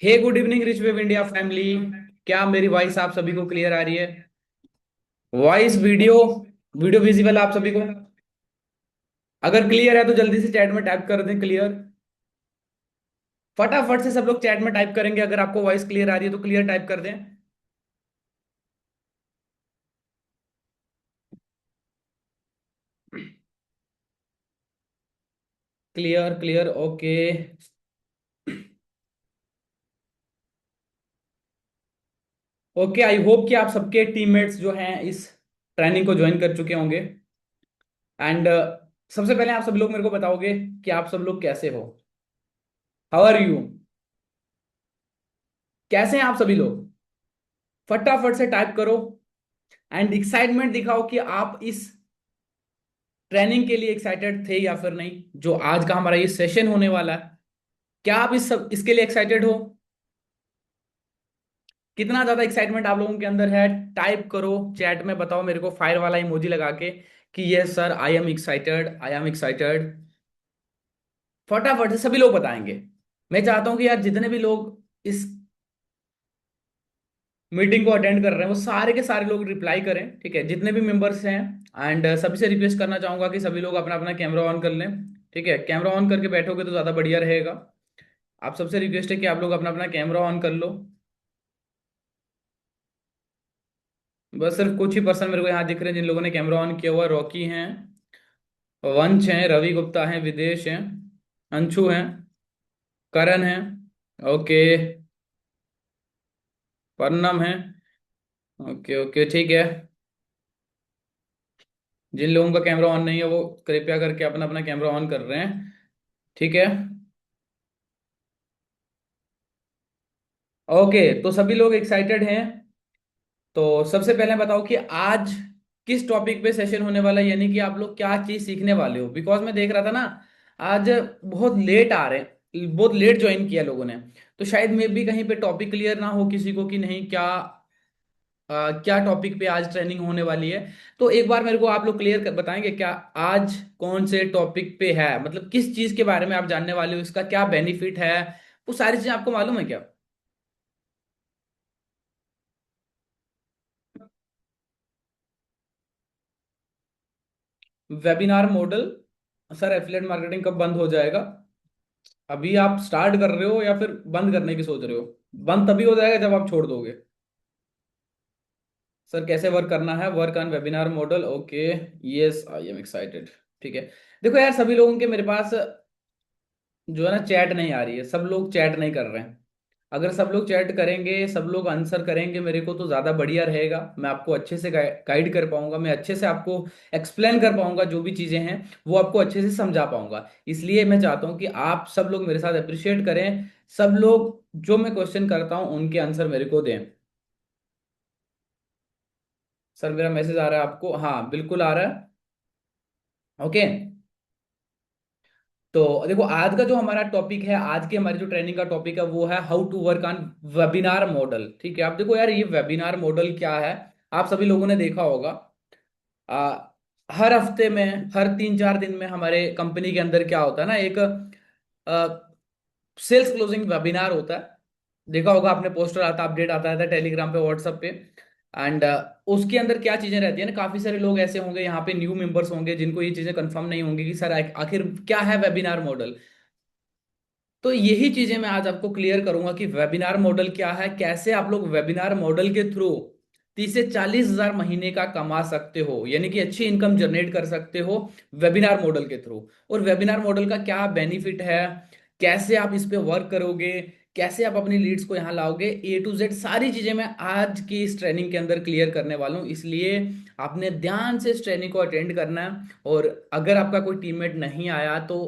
हे good evening rich wave India family. क्या मेरी voice आप सभी को क्लियर आ रही है? वॉइस वीडियो वीडियो विजिबल आप सभी को? अगर क्लियर है तो जल्दी से चैट में टाइप कर दें क्लियर। फटाफट से सब लोग चैट में टाइप करेंगे। अगर आपको वॉइस क्लियर आ रही है तो क्लियर टाइप कर दें। Clear clear okay. Okay, I hope कि आप सबके टीममेट्स जो हैं इस ट्रेनिंग को ज्वाइन कर चुके होंगे। एंड सबसे पहले आप सब लोग मेरे को बताओगे कि आप सब लोग कैसे हो। How are you? कैसे हैं आप सभी लोग? फटाफट से टाइप करो एंड एक्साइटमेंट दिखाओ कि आप इस ट्रेनिंग के लिए एक्साइटेड थे या फिर नहीं, जो आज का हमारा ये सेशन होने वाला है। क्या आप इसके लिए एक्साइटेड हो? कितना ज्यादा एक्साइटमेंट आप लोगों के अंदर है? टाइप करो चैट में, बताओ मेरे को फायर वाला इमोजी लगा के कि yes sir, I am excited, I am excited. फटाफट से सभी लोग बताएंगे। मैं चाहता हूं कि यार जितने भी लोग इस मीटिंग को अटेंड कर रहे हैं वो सारे के सारे लोग रिप्लाई करें, ठीक है, जितने भी मेंबर्स हैं। एंड सभी से रिक्वेस्ट करना चाहूंगा कि सभी लोग अपना अपना कैमरा ऑन कर लें। ठीक है, कैमरा ऑन करके बैठोगे तो ज्यादा बढ़िया रहेगा। आप सबसे रिक्वेस्ट है कि आप लोग अपना अपना कैमरा ऑन कर लो। बस सिर्फ कुछ ही पर्सन मेरे को यहाँ दिख रहे हैं जिन लोगों ने कैमरा ऑन किया हुआ। रॉकी हैं, वंश हैं, रवि गुप्ता हैं, विदेश हैं, अंशु हैं, करण हैं, ओके, परनम है, ओके ओके ठीक है। जिन लोगों का कैमरा ऑन नहीं है वो कृपया करके अपना अपना कैमरा ऑन कर रहे हैं, ठीक है। ओके, तो सभी लोग एक्साइटेड हैं। तो सबसे पहले बताओ कि आज किस टॉपिक पे सेशन होने वाला है, यानी कि आप लोग क्या चीज सीखने वाले हो। बिकॉज मैं देख रहा था ना, आज बहुत लेट आ रहे हैं, बहुत लेट ज्वाइन किया लोगों ने। तो शायद मे भी कहीं पे टॉपिक क्लियर ना हो किसी को कि नहीं क्या क्या टॉपिक पे आज ट्रेनिंग होने वाली है। तो एक बार मेरे को आप लोग क्लियर बताएंगे क्या आज कौन से टॉपिक पे है, मतलब किस चीज के बारे में आप जानने वाले हो, इसका क्या बेनिफिट है, वो सारी चीजें आपको मालूम है क्या? Webinar model? Sir affiliate marketing कब बंद हो जाएगा? अभी आप स्टार्ट कर रहे हो या फिर बंद करने की सोच रहे हो? बंद तभी हो जाएगा जब आप छोड़ दोगे। सर कैसे वर्क करना है? Work on webinar model, okay, yes I am excited. ठीक है। देखो यार, सभी लोगों के मेरे पास जो है ना चैट नहीं आ रही है, सब लोग चैट नहीं कर रहे हैं। अगर सब लोग चैट करेंगे, सब लोग आंसर करेंगे मेरे को तो ज़्यादा बढ़िया रहेगा। मैं आपको अच्छे से गाइड कर पाऊंगा, मैं अच्छे से आपको एक्सप्लेन कर पाऊंगा, जो भी चीज़ें हैं वो आपको अच्छे से समझा पाऊंगा। इसलिए मैं चाहता हूं कि आप सब लोग मेरे साथ अप्रिशिएट करें। सब लोग जो मैं क्वेश्चन करता हूं उनके आंसर मेरे को दें। सर मेरा मैसेज आ रहा है आपको? हाँ बिल्कुल आ रहा है। ओके। तो देखो आज का जो हमारा टॉपिक है, आज की हमारी जो ट्रेनिंग का टॉपिक है वो है how to work on webinar model. ठीक है, आप देखो यार ये वेबिनार मॉडल क्या है। आप सभी लोगों ने देखा होगा, आ, हर हफ्ते में, हर 3-4 दिन में हमारे कंपनी के अंदर क्या होता है ना, एक सेल्स क्लोजिंग वेबिनार होता है। देखा होगा आपने, पोस्टर आता, अपडेट आता रहता है टेलीग्राम पे, व्हाट्सएप पे। एंड उसके अंदर क्या चीजें रहती है ना, काफी सारे लोग ऐसे होंगे यहाँ पे, न्यू मेंबर्स होंगे जिनको ये चीजें कंफर्म नहीं होंगी कि सर आखिर क्या है वेबिनार मॉडल। तो यही चीजें मैं आज आपको क्लियर करूंगा कि वेबिनार मॉडल क्या है, कैसे आप लोग वेबिनार मॉडल के थ्रू 30 से 40 हजार महीने का कमा सकते हो, यानी कि अच्छी इनकम जनरेट कर सकते हो वेबिनार मॉडल के थ्रू। और वेबिनार मॉडल का क्या बेनिफिट है, कैसे आप इस पे वर्क करोगे, कैसे आप अपनी लीड्स को यहाँ लाओगे, A to Z सारी चीजें मैं आज की इस ट्रेनिंग के अंदर क्लियर करने वाला हूँ। इसलिए आपने ध्यान से इस ट्रेनिंग को अटेंड करना है। और अगर आपका कोई टीममेट नहीं आया तो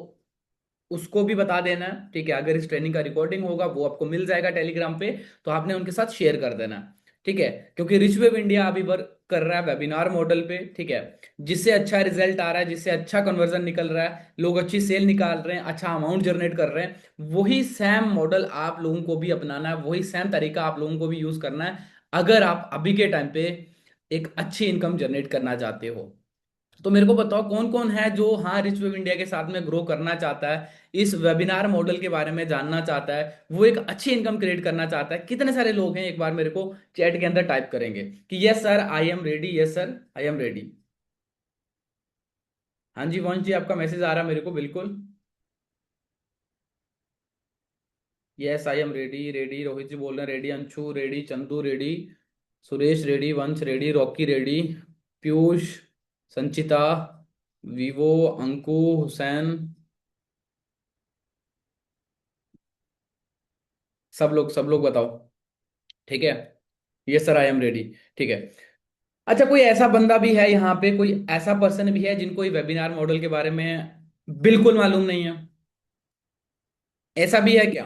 उसको भी बता देना है, ठीक है। अगर इस ट्रेनिंग का रिकॉर्डिंग होगा वो आपको मिल जाएगा टेलीग्राम पे, तो आपने उनके साथ शेयर कर देना है, ठीक है। क्योंकि रिच वेब इंडिया अभी वर्क कर रहा है वेबिनार मॉडल पे, ठीक है। जिससे अच्छा रिजल्ट आ रहा है, जिससे अच्छा कन्वर्जन निकल रहा है, लोग अच्छी सेल निकाल रहे हैं, अच्छा अमाउंट जनरेट कर रहे हैं, वही सेम मॉडल आप लोगों को भी अपनाना है, वही सेम तरीका आप लोगों को भी यूज करना है, अगर आप अभी के टाइम पे एक अच्छी इनकम जनरेट करना चाहते हो। तो मेरे को बताओ कौन कौन है जो हाँ रिच वेब इंडिया के साथ में ग्रो करना चाहता है, इस वेबिनार मॉडल के बारे में जानना चाहता है, वो एक अच्छी इनकम क्रिएट करना चाहता है। कितने सारे लोग हैं, एक बार मेरे को चैट के अंदर टाइप करेंगे कि yes sir I am ready, yes sir I am ready. हाँ जी वंश जी, आपका मैसेज आ रहा है मेरे को, बिल्कुल। Yes I am ready, ready Rohit ji बोल रहे हैं ready, Anshu ready, Chandu ready, Suresh ready, Vansh ready, Rocky ready, Piyush, Sanchita, Vivo, Anku, Hussain, सब लोग बताओ। ठीक है, yes sir I am ready. ठीक है। अच्छा कोई ऐसा बंदा भी है यहाँ पे, कोई ऐसा पर्सन भी है जिनको ये वेबिनार मॉडल के बारे में बिल्कुल मालूम नहीं है? ऐसा भी है क्या?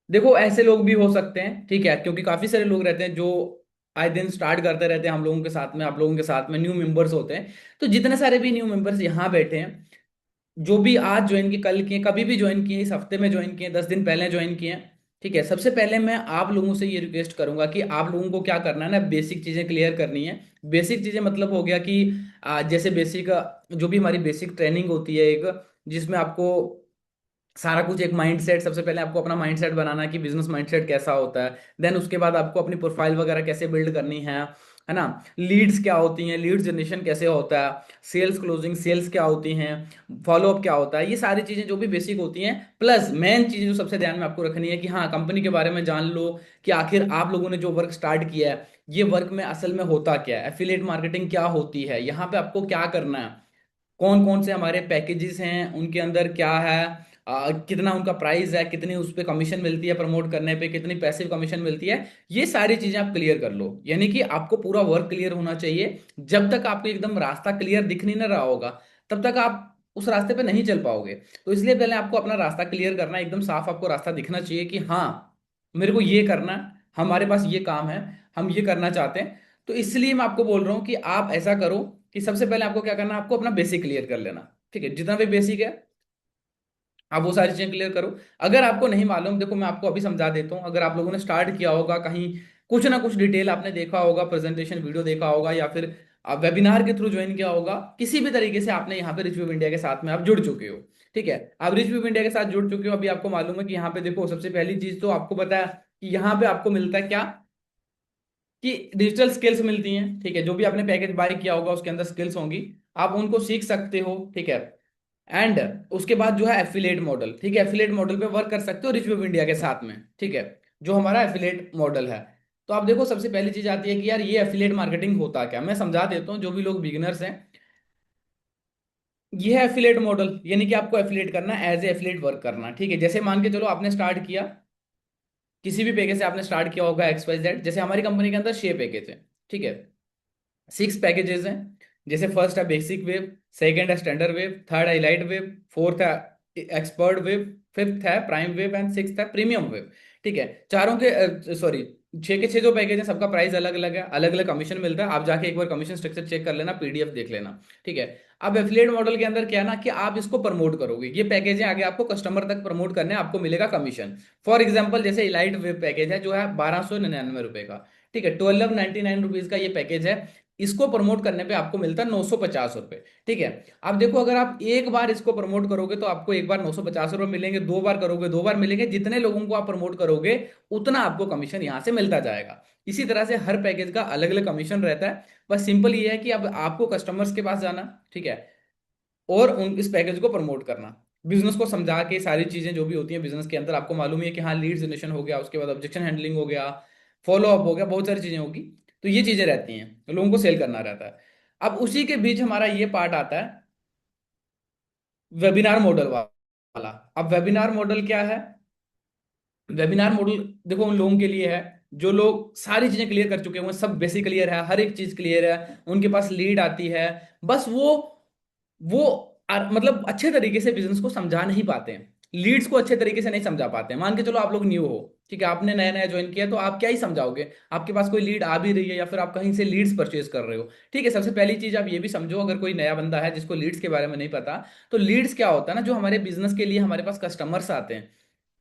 देखो ऐसे लोग भी हो सकते हैं, ठीक है, क्योंकि काफी सारे लोग रहते हैं जो आए दिन स्टार्ट करते रहते हैं हम लोगों के साथ में, आप लोगों के साथ में न्यू मेंबर्स होते हैं। तो जितने सारे भी न्यू मेंबर्स यहाँ बैठे हैं, जो भी आज ज्वाइन किए, कल किए, कभी भी ज्वाइन किए, इस हफ्ते में ज्वाइन किए, 10 दिन पहले ज्वाइन किए, ठीक है, सबसे पहले मैं आप लोगों से ये रिक्वेस्ट करूंगा कि आप लोगों को क्या करना है ना, बेसिक चीजें क्लियर करनी है। बेसिक चीजें मतलब हो गया कि जैसे बेसिक जो भी हमारी बेसिक ट्रेनिंग होती है एक, जिसमें आपको सारा कुछ एक माइंडसेट, सबसे पहले आपको अपना माइंडसेट बनाना है कि बिजनेस माइंडसेट कैसा होता है। देन उसके बाद आपको अपनी प्रोफाइल वगैरह कैसे बिल्ड करनी है ना। लीड्स क्या होती हैं, लीड जनरेशन कैसे होता है, सेल्स क्लोजिंग, सेल्स क्या होती हैं, फॉलोअप क्या होता है, ये सारी चीजें जो भी बेसिक होती हैं। प्लस मेन चीजें जो सबसे ध्यान में आपको रखनी है कि हाँ कंपनी के बारे में जान लो कि आखिर आप लोगों ने जो वर्क स्टार्ट किया है, ये वर्क में असल में होता क्या है, एफिलिएट मार्केटिंग क्या होती है, यहाँ पे आपको क्या करना है, कौन कौन से हमारे पैकेजेस हैं, उनके अंदर क्या है, कितना उनका प्राइस है, कितनी उस पे कमीशन मिलती है प्रमोट करने पे, कितनी पैसिव कमीशन मिलती है, ये सारी चीजें आप क्लियर कर लो। यानी कि आपको पूरा वर्क क्लियर होना चाहिए। जब तक आपको एकदम रास्ता क्लियर दिख नहीं ना रहा होगा, तब तक आप उस रास्ते पे नहीं चल पाओगे। तो इसलिए पहले आपको अपना रास्ता क्लियर करना है, एकदम साफ आपको रास्ता दिखना चाहिए कि हाँ मेरे को ये करना है, हमारे पास ये काम है, हम ये करना चाहते हैं। तो इसलिए मैं आपको बोल रहा हूँ कि आप ऐसा करो कि सबसे पहले आपको क्या करना है, आपको अपना बेसिक क्लियर कर लेना। ठीक है, जितना भी बेसिक है आप वो सारी चीजें क्लियर करो। अगर आपको नहीं मालूम, देखो मैं आपको अभी समझा देता हूँ, अगर आप लोगों ने स्टार्ट किया होगा कहीं, कुछ ना कुछ डिटेल आपने देखा होगा, प्रेजेंटेशन वीडियो देखा होगा, या फिर वेबिनार के थ्रू ज्वाइन किया होगा, किसी भी तरीके से आपने यहाँ पे रिव्यू इंडिया के साथ में आप जुड़ चुके हो। ठीक है, आप रिव्यू इंडिया के साथ जुड़ चुके हो, अभी आपको मालूम है कि यहाँ पे देखो सबसे पहली चीज तो आपको पता है कि यहाँ पे आपको मिलता है क्या, कि डिजिटल स्किल्स मिलती हैं। ठीक है, जो भी आपने पैकेज बाय किया होगा उसके अंदर स्किल्स होंगी, आप उनको सीख सकते हो। ठीक है, एंड उसके बाद जो है एफिलेट मॉडल, ठीक है, एफिलेट मॉडल पे वर्क कर सकते हो रिच वेब इंडिया के साथ में। ठीक है, जो हमारा एफिलेट मॉडल है। तो आप देखो सबसे पहली चीज आती है कि यार ये एफिलेट मार्केटिंग होता क्या, मैं समझा देता हूँ जो भी लोग बिगिनर्स हैं। ये है एफिलेट मॉडल, यानी कि आपको एफिलेट करना, एज ए एफिलेट वर्क करना। ठीक है, जैसे मान के चलो आपने स्टार्ट किया, किसी भी पैकेज से आपने स्टार्ट किया होगा XYZ, जैसे हमारी कंपनी के अंदर 6 पैकेज है। ठीक है, 6 पैकेजेस हैं। जैसे फर्स्ट है बेसिक वेव, सेकंड है स्टैंडर्ड वेव, थर्ड है इलाइट वेव, फोर्थ है एक्सपर्ट वेव, फिफ्थ है प्राइम वेव, एंड सिक्स्थ है प्रीमियम वेव। ठीक है, चारों के सॉरी 6 के 6 जो पैकेज है सबका प्राइस अलग अलग है, अलग अलग कमीशन मिलता है। आप जाके एक बार कमीशन स्ट्रक्चर चेक कर लेना, PDF देख लेना। ठीक है, अब एफिलिएट मॉडल के अंदर क्या है ना कि आप इसको प्रमोट करोगे, ये पैकेज है आगे आपको कस्टमर तक प्रमोट करने, आपको मिलेगा कमीशन। फॉर एग्जाम्पल जैसे इलाइट वेब पैकेज है जो है 1299 रुपए का। ठीक है, 1299 रुपीज का ये पैकेज है। इसको प्रमोट करने पे आपको मिलता है 950 रुपए। ठीक है, अब देखो अगर आप एक बार इसको प्रमोट करोगे तो आपको एक बार 950 रुपए मिलेंगे, 2 बार करोगे 2 बार मिलेंगे, जितने लोगों को आप प्रमोट करोगे उतना आपको कमीशन यहां से मिलता जाएगा। इसी तरह से हर पैकेज का अलग अलग कमीशन रहता है। बस सिंपल ये है कि अब आपको कस्टमर्स के पास जाना, ठीक है, और उन इस पैकेज को प्रमोट करना, बिजनेस को समझा के, सारी चीजें जो भी होती हैं बिजनेस के अंदर, आपको मालूम ही है कि हाँ लीड जनरेशन हो गया, उसके बाद ऑब्जेक्शन हैंडलिंग हो गया, फॉलो अप हो गया, बहुत सारी चीजें होगी। तो ये चीजें रहती हैं, लोगों को सेल करना रहता है। अब उसी के बीच हमारा ये पार्ट आता है वेबिनार मॉडल वाला। अब वेबिनार मॉडल क्या है? वेबिनार मॉडल देखो उन लोगों के लिए है जो लोग सारी चीजें क्लियर कर चुके हैं, सब बेसिक क्लियर है, हर एक चीज क्लियर है, उनके पास लीड आती है, बस वो मतलब अच्छे तरीके से बिजनेस को समझा नहीं पाते हैं, लीड्स को अच्छे तरीके से नहीं समझा पाते हैं। मान के चलो आप लोग न्यू हो, ठीक है, आपने नया नया ज्वाइन किया, तो आप क्या ही समझाओगे, आपके पास कोई लीड आ भी रही है या फिर आप कहीं से लीड्स परचेज कर रहे हो। ठीक है, सबसे पहली चीज आप ये भी समझो, अगर कोई नया बंदा है जिसको लीड्स के बारे में नहीं पता, तो लीड्स क्या होता है ना, जो हमारे बिजनेस के लिए हमारे पास कस्टमर्स आते हैं,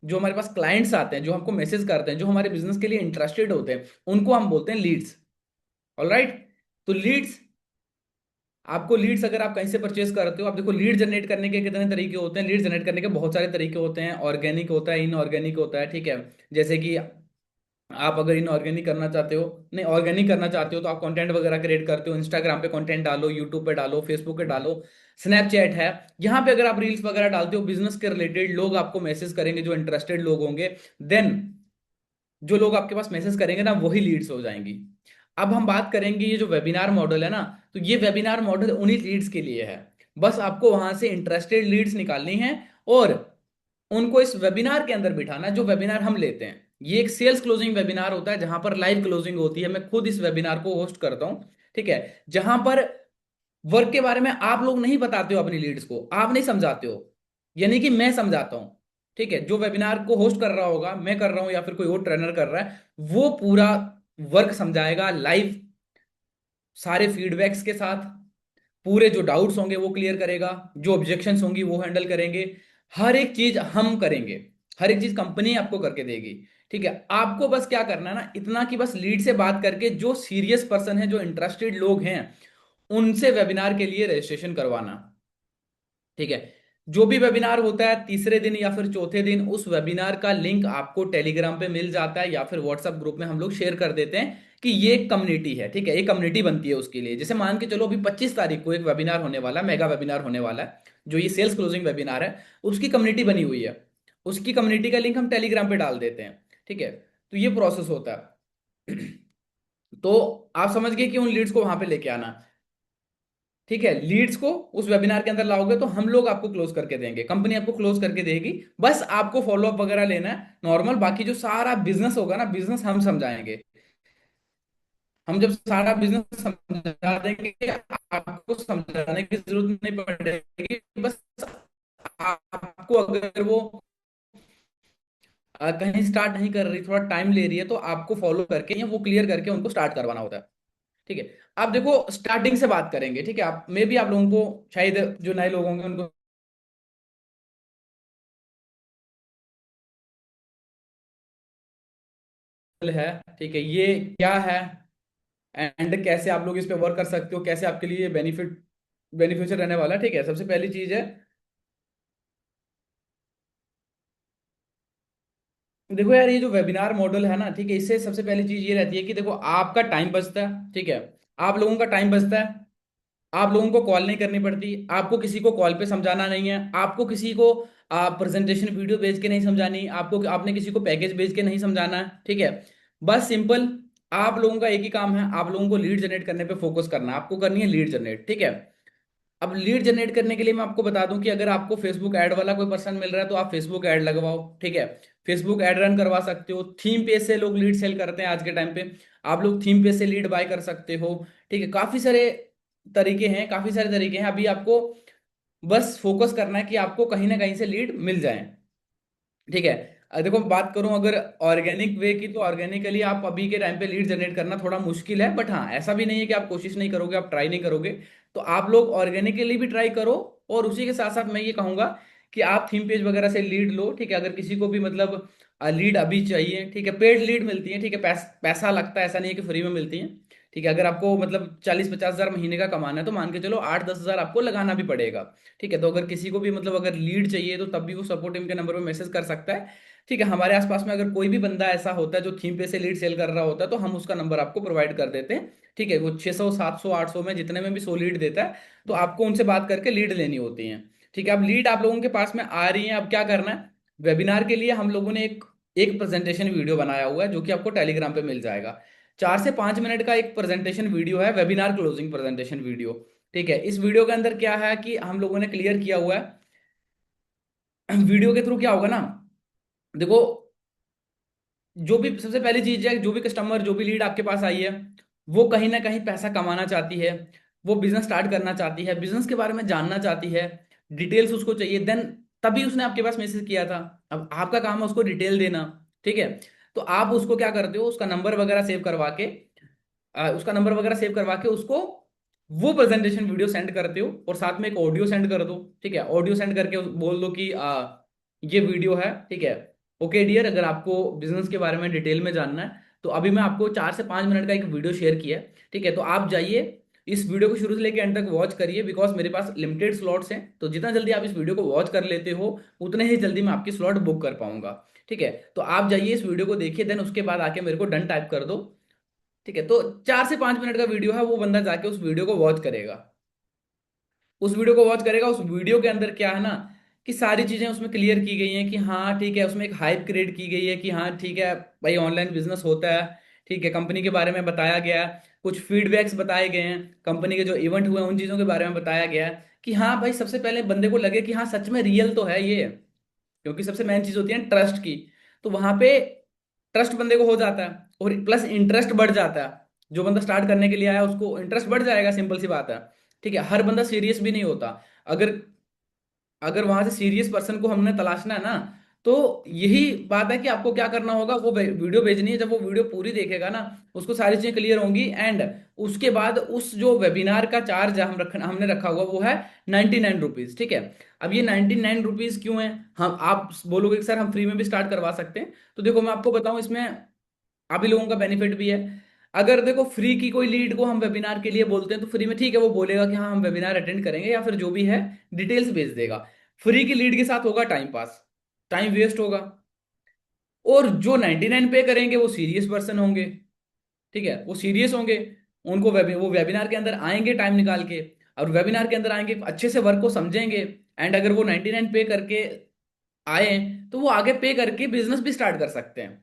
जो हमारे पास क्लाइंट्स आते हैं, जो हमको मैसेज करते हैं, जो हमारे बिजनेस के लिए इंटरेस्टेड होते हैं, उनको हम बोलते हैं लीड्स। ऑलराइट, तो लीड्स आपको लीड्स अगर आप कहीं से परचेस करते हो, आप देखो लीड जनरेट करने के कितने तरीके होते हैं। लीड जनरेट करने के बहुत सारे तरीके होते हैं। ऑर्गेनिक होता है, इनऑर्गेनिक होता है, ठीक है। जैसे कि आप अगर इनऑर्गेनिक करना चाहते हो, नहीं ऑर्गेनिक करना चाहते हो, तो आप कंटेंट वगैरह क्रिएट करते हो, इंस्टाग्राम पे कंटेंट डालो, यूट्यूब पे डालो, फेसबुक पे डालो, स्नैपचैट है, यहाँ पे अगर आप रील्स वगैरह डालते हो बिजनेस के रिलेटेड, लोग आपको मैसेज करेंगे जो इंटरेस्टेड लोग होंगे। देन जो लोग आपके पास मैसेज करेंगे ना, वही लीड्स हो जाएंगी। अब हम बात करेंगे ये जो वेबिनार मॉडल है ना, तो ये वेबिनार मॉडल उन्हीं लीड्स के लिए है। बस आपको वहां से इंटरेस्टेड लीड्स निकालनी है और उनको इस वेबिनार के अंदर बिठाना। जो वेबिनार हम लेते हैं ये एक सेल्स क्लोजिंग वेबिनार होता है, जहां पर लाइव क्लोजिंग होती है। मैं खुद इस वेबिनार को होस्ट करता हूं, ठीक है। जहां पर वर्क के बारे में आप लोग नहीं बताते हो, अपनी लीड्स को आप नहीं समझाते हो, यानी कि मैं समझाता हूं, ठीक है। जो वेबिनार को होस्ट कर रहा होगा, मैं कर रहा हूं या फिर कोई और ट्रेनर कर रहा है, वो पूरा वर्क समझाएगा लाइव, सारे फीडबैक्स के साथ। पूरे जो डाउट्स होंगे वो क्लियर करेगा, जो ऑब्जेक्शंस होंगी वो हैंडल करेंगे। हर एक चीज हम करेंगे, हर एक चीज कंपनी आपको करके देगी, ठीक है। आपको बस क्या करना है ना, इतना कि बस लीड से बात करके जो सीरियस पर्सन है, जो इंटरेस्टेड लोग हैं, उनसे वेबिनार के लिए रजिस्ट्रेशन करवाना, ठीक है। जो भी वेबिनार होता है तीसरे दिन या फिर चौथे दिन, उस वेबिनार का लिंक आपको टेलीग्राम पे मिल जाता है या फिर व्हाट्सएप ग्रुप में हम लोग शेयर कर देते हैं कि ये एक कम्युनिटी है, ठीक है। एक कम्युनिटी बनती है उसके लिए। जैसे मान के चलो अभी 25 तारीख को एक वेबिनार होने वाला है, मेगा वेबिनार होने वाला है, जो ये सेल्स क्लोजिंग वेबिनार है, उसकी कम्युनिटी बनी हुई है। उसकी कम्युनिटी का लिंक हम टेलीग्राम पे डाल देते हैं, ठीक है। तो ये प्रोसेस होता है। तो आप समझ गए कि उन लीड्स को वहां पे लेके आना, ठीक है। लीड्स को उस वेबिनार के अंदर लाओगे तो हम लोग आपको क्लोज करके देंगे, कंपनी आपको क्लोज करके देगी। बस आपको फॉलोअप वगैरह लेना है नॉर्मल, बाकी जो सारा बिजनेस होगा ना, बिजनेस हम समझाएंगे। हम जब सारा बिजनेस समझा देंगे, आपको समझाने की जरूरत नहीं पड़ेगी। बस आपको अगर वो कहीं स्टार्ट नहीं कर रही, थोड़ा टाइम ले रही है, तो आपको फॉलो करके या वो क्लियर करके उनको स्टार्ट करवाना होता है, ठीक है। आप देखो स्टार्टिंग से बात करेंगे, ठीक है। आप मे भी आप लोगों को शायद जो नए लोग होंगे उनको है, ठीक है, ये क्या है एंड कैसे आप लोग इस पे वर्क कर सकते हो, कैसे आपके लिए बेनिफिशियल रहने वाला है, ठीक है। सबसे पहली चीज है, देखो यार, ये जो वेबिनार मॉडल है ना, ठीक है, इससे सबसे पहली चीज ये रहती है कि देखो आपका टाइम बचता है, ठीक है। आप लोगों का टाइम बचता है, आप लोगों को कॉल नहीं करनी पड़ती, आपको किसी को कॉल पे समझाना नहीं है, आपको किसी को प्रेजेंटेशन वीडियो भेज के नहीं समझानी, आपको आपने किसी को पैकेज भेज के नहीं समझाना है, ठीक है। बस सिंपल, आप लोगों का एक ही काम है, आप लोगों को लीड जनरेट करने पे फोकस करना है, आपको करनी है लीड जनरेट, ठीक है। अब लीड जनरेट करने के लिए मैं आपको बता दूं कि अगर आपको फेसबुक ऐड वाला कोई पर्सन मिल रहा है तो आप फेसबुक ऐड लगवाओ, ठीक है। फेसबुक ऐड रन करवा सकते हो। थीम पेज से लोग लीड सेल करते हैं आज के टाइम पे, आप लोग थीम पेज से लीड बाय कर सकते हो, ठीक है। काफी सारे तरीके हैं, काफी सारे तरीके हैं। अभी आपको बस फोकस करना है कि आपको कहीं ना कहीं से लीड मिल जाए, ठीक है। देखो बात करूं अगर ऑर्गेनिक वे की, तो ऑर्गेनिकली आप अभी के टाइम पे लीड जनरेट करना थोड़ा मुश्किल है, बट हाँ ऐसा भी नहीं है कि आप कोशिश नहीं करोगे, आप ट्राई नहीं करोगे। तो आप लोग ऑर्गेनिकली भी ट्राई करो, और उसी के साथ साथ मैं ये कहूंगा कि आप थीम पेज वगैरह से लीड लो, ठीक है। अगर किसी को भी मतलब लीड अभी चाहिए, ठीक है, पेड लीड मिलती है, ठीक है, पैसा लगता है, ऐसा नहीं है कि फ्री में मिलती है, ठीक है। अगर आपको मतलब 40-50 हजार महीने का कमाना है, तो मान के चलो 8-10 हजार आपको लगाना भी पड़ेगा, ठीक है। तो अगर किसी को भी मतलब अगर लीड चाहिए, तो तब भी वो सपोर्ट टीम के नंबर पे मैसेज कर सकता है, ठीक है। हमारे आसपास में अगर कोई भी बंदा ऐसा होता है जो थीम पे से लीड सेल कर रहा होता है, तो हम उसका नंबर आपको प्रोवाइड कर देते हैं, ठीक है। वो 600 700 800 में जितने में भी 100 लीड देता है, तो आपको उनसे बात करके लीड लेनी होती है, ठीक है। अब लीड आप लोगों के पास में आ रही है, अब क्या करना है, वेबिनार के लिए हम लोगों ने एक एक प्रेजेंटेशन वीडियो बनाया हुआ है, जो कि आपको टेलीग्राम पे मिल जाएगा। 4 से 5 मिनट का एक प्रेजेंटेशन वीडियो है, वेबिनार क्लोजिंग प्रेजेंटेशन वीडियो, ठीक है। इस वीडियो के अंदर क्या है कि हम लोगों ने क्लियर किया हुआ है, वीडियो के थ्रू क्या होगा ना, देखो, जो भी सबसे पहली चीज है, जो भी कस्टमर, जो भी लीड आपके पास आई है, वो कहीं ना कहीं पैसा कमाना चाहती है, वो बिजनेस स्टार्ट करना चाहती है, बिजनेस के बारे में जानना चाहती है, डिटेल्स उसको चाहिए, देन तभी उसने आपके पास मैसेज किया था। अब आपका काम है उसको डिटेल देना, ठीक है। तो आप उसको क्या करते हो, उसका नंबर वगैरह सेव करवा के, उसको वो प्रेजेंटेशन वीडियो सेंड करते हो, और साथ में एक ऑडियो सेंड कर दो, ठीक है। ऑडियो सेंड करके बोल दो कि ये वीडियो है, ठीक है। ओके डियर, अगर आपको बिजनेस के बारे में डिटेल में जानना है, तो अभी मैं आपको 4 से 5 मिनट का एक वीडियो शेयर किया है, ठीक है। तो आप जाइए, इस वीडियो को शुरू से लेकर एंड तक वॉच करिए, बिकॉज मेरे पास लिमिटेड स्लॉट्स हैं, तो जितना जल्दी आप इस वीडियो को वॉच कर लेते हो उतने ही जल्दी मैं आपकी स्लॉट बुक कर पाऊंगा। ठीक है, तो आप जाइए इस वीडियो को देखिए, देन उसके बाद आके मेरे को डन टाइप कर दो। ठीक है, तो 4 से 5 मिनट का वीडियो है, वो बंदा जाके उस वीडियो को वॉच करेगा। उस वीडियो को वॉच करेगा, उस वीडियो के अंदर क्या है ना कि सारी चीजें उसमें क्लियर की गई हैं कि हाँ ठीक है, उसमें एक हाइप क्रिएट की गई है कि हाँ ठीक है भाई ऑनलाइन बिजनेस होता है। ठीक है, कंपनी के बारे में बताया गया है, कुछ फीडबैक्स बताए गए हैं, कंपनी के जो इवेंट हुए हैं उन चीजों के बारे में बताया गया है कि हाँ भाई सबसे पहले बंदे को लगे कि हाँ सच में रियल तो है ये, क्योंकि सबसे मेन चीज होती है ट्रस्ट की। तो वहां पे ट्रस्ट बंदे को हो जाता है और प्लस इंटरेस्ट बढ़ जाता है। जो बंदा स्टार्ट करने के लिए आया उसको इंटरेस्ट बढ़ जाएगा, सिंपल सी बात है। ठीक है, हर बंदा सीरियस भी नहीं होता। अगर अगर वहां से सीरियस पर्सन को हमने तलाशना है ना, तो यही बात है कि आपको क्या करना होगा, वो वीडियो भेजनी है। जब वो वीडियो पूरी देखेगा ना, उसको सारी चीजें क्लियर होंगी, एंड उसके बाद उस जो वेबिनार का चार्ज हमने रखा हुआ वो है 99 रुपीज। ठीक है, अब ये 99 रुपीज क्यों है? हम आप बोलोगे कि सर हम फ्री में भी स्टार्ट करवा सकते हैं, तो देखो मैं आपको बताऊं, इसमें आप ही लोगों का बेनिफिट भी है। अगर देखो फ्री की कोई लीड को हम वेबिनार के लिए बोलते हैं तो फ्री में ठीक है, वो बोलेगा कि हाँ हम वेबिनार अटेंड करेंगे या फिर जो भी है डिटेल्स भेज देगा। फ्री की लीड के साथ होगा टाइम पास, टाइम वेस्ट होगा। और जो 99 पे करेंगे वो सीरियस पर्सन होंगे। ठीक है, वो सीरियस होंगे, उनको वो वेबिनार के अंदर आएंगे टाइम निकाल के, और वेबिनार के अंदर आएंगे अच्छे से वर्क को समझेंगे। एंड अगर वो 99 पे करके आए तो वो आगे पे करके बिजनेस भी स्टार्ट कर सकते हैं।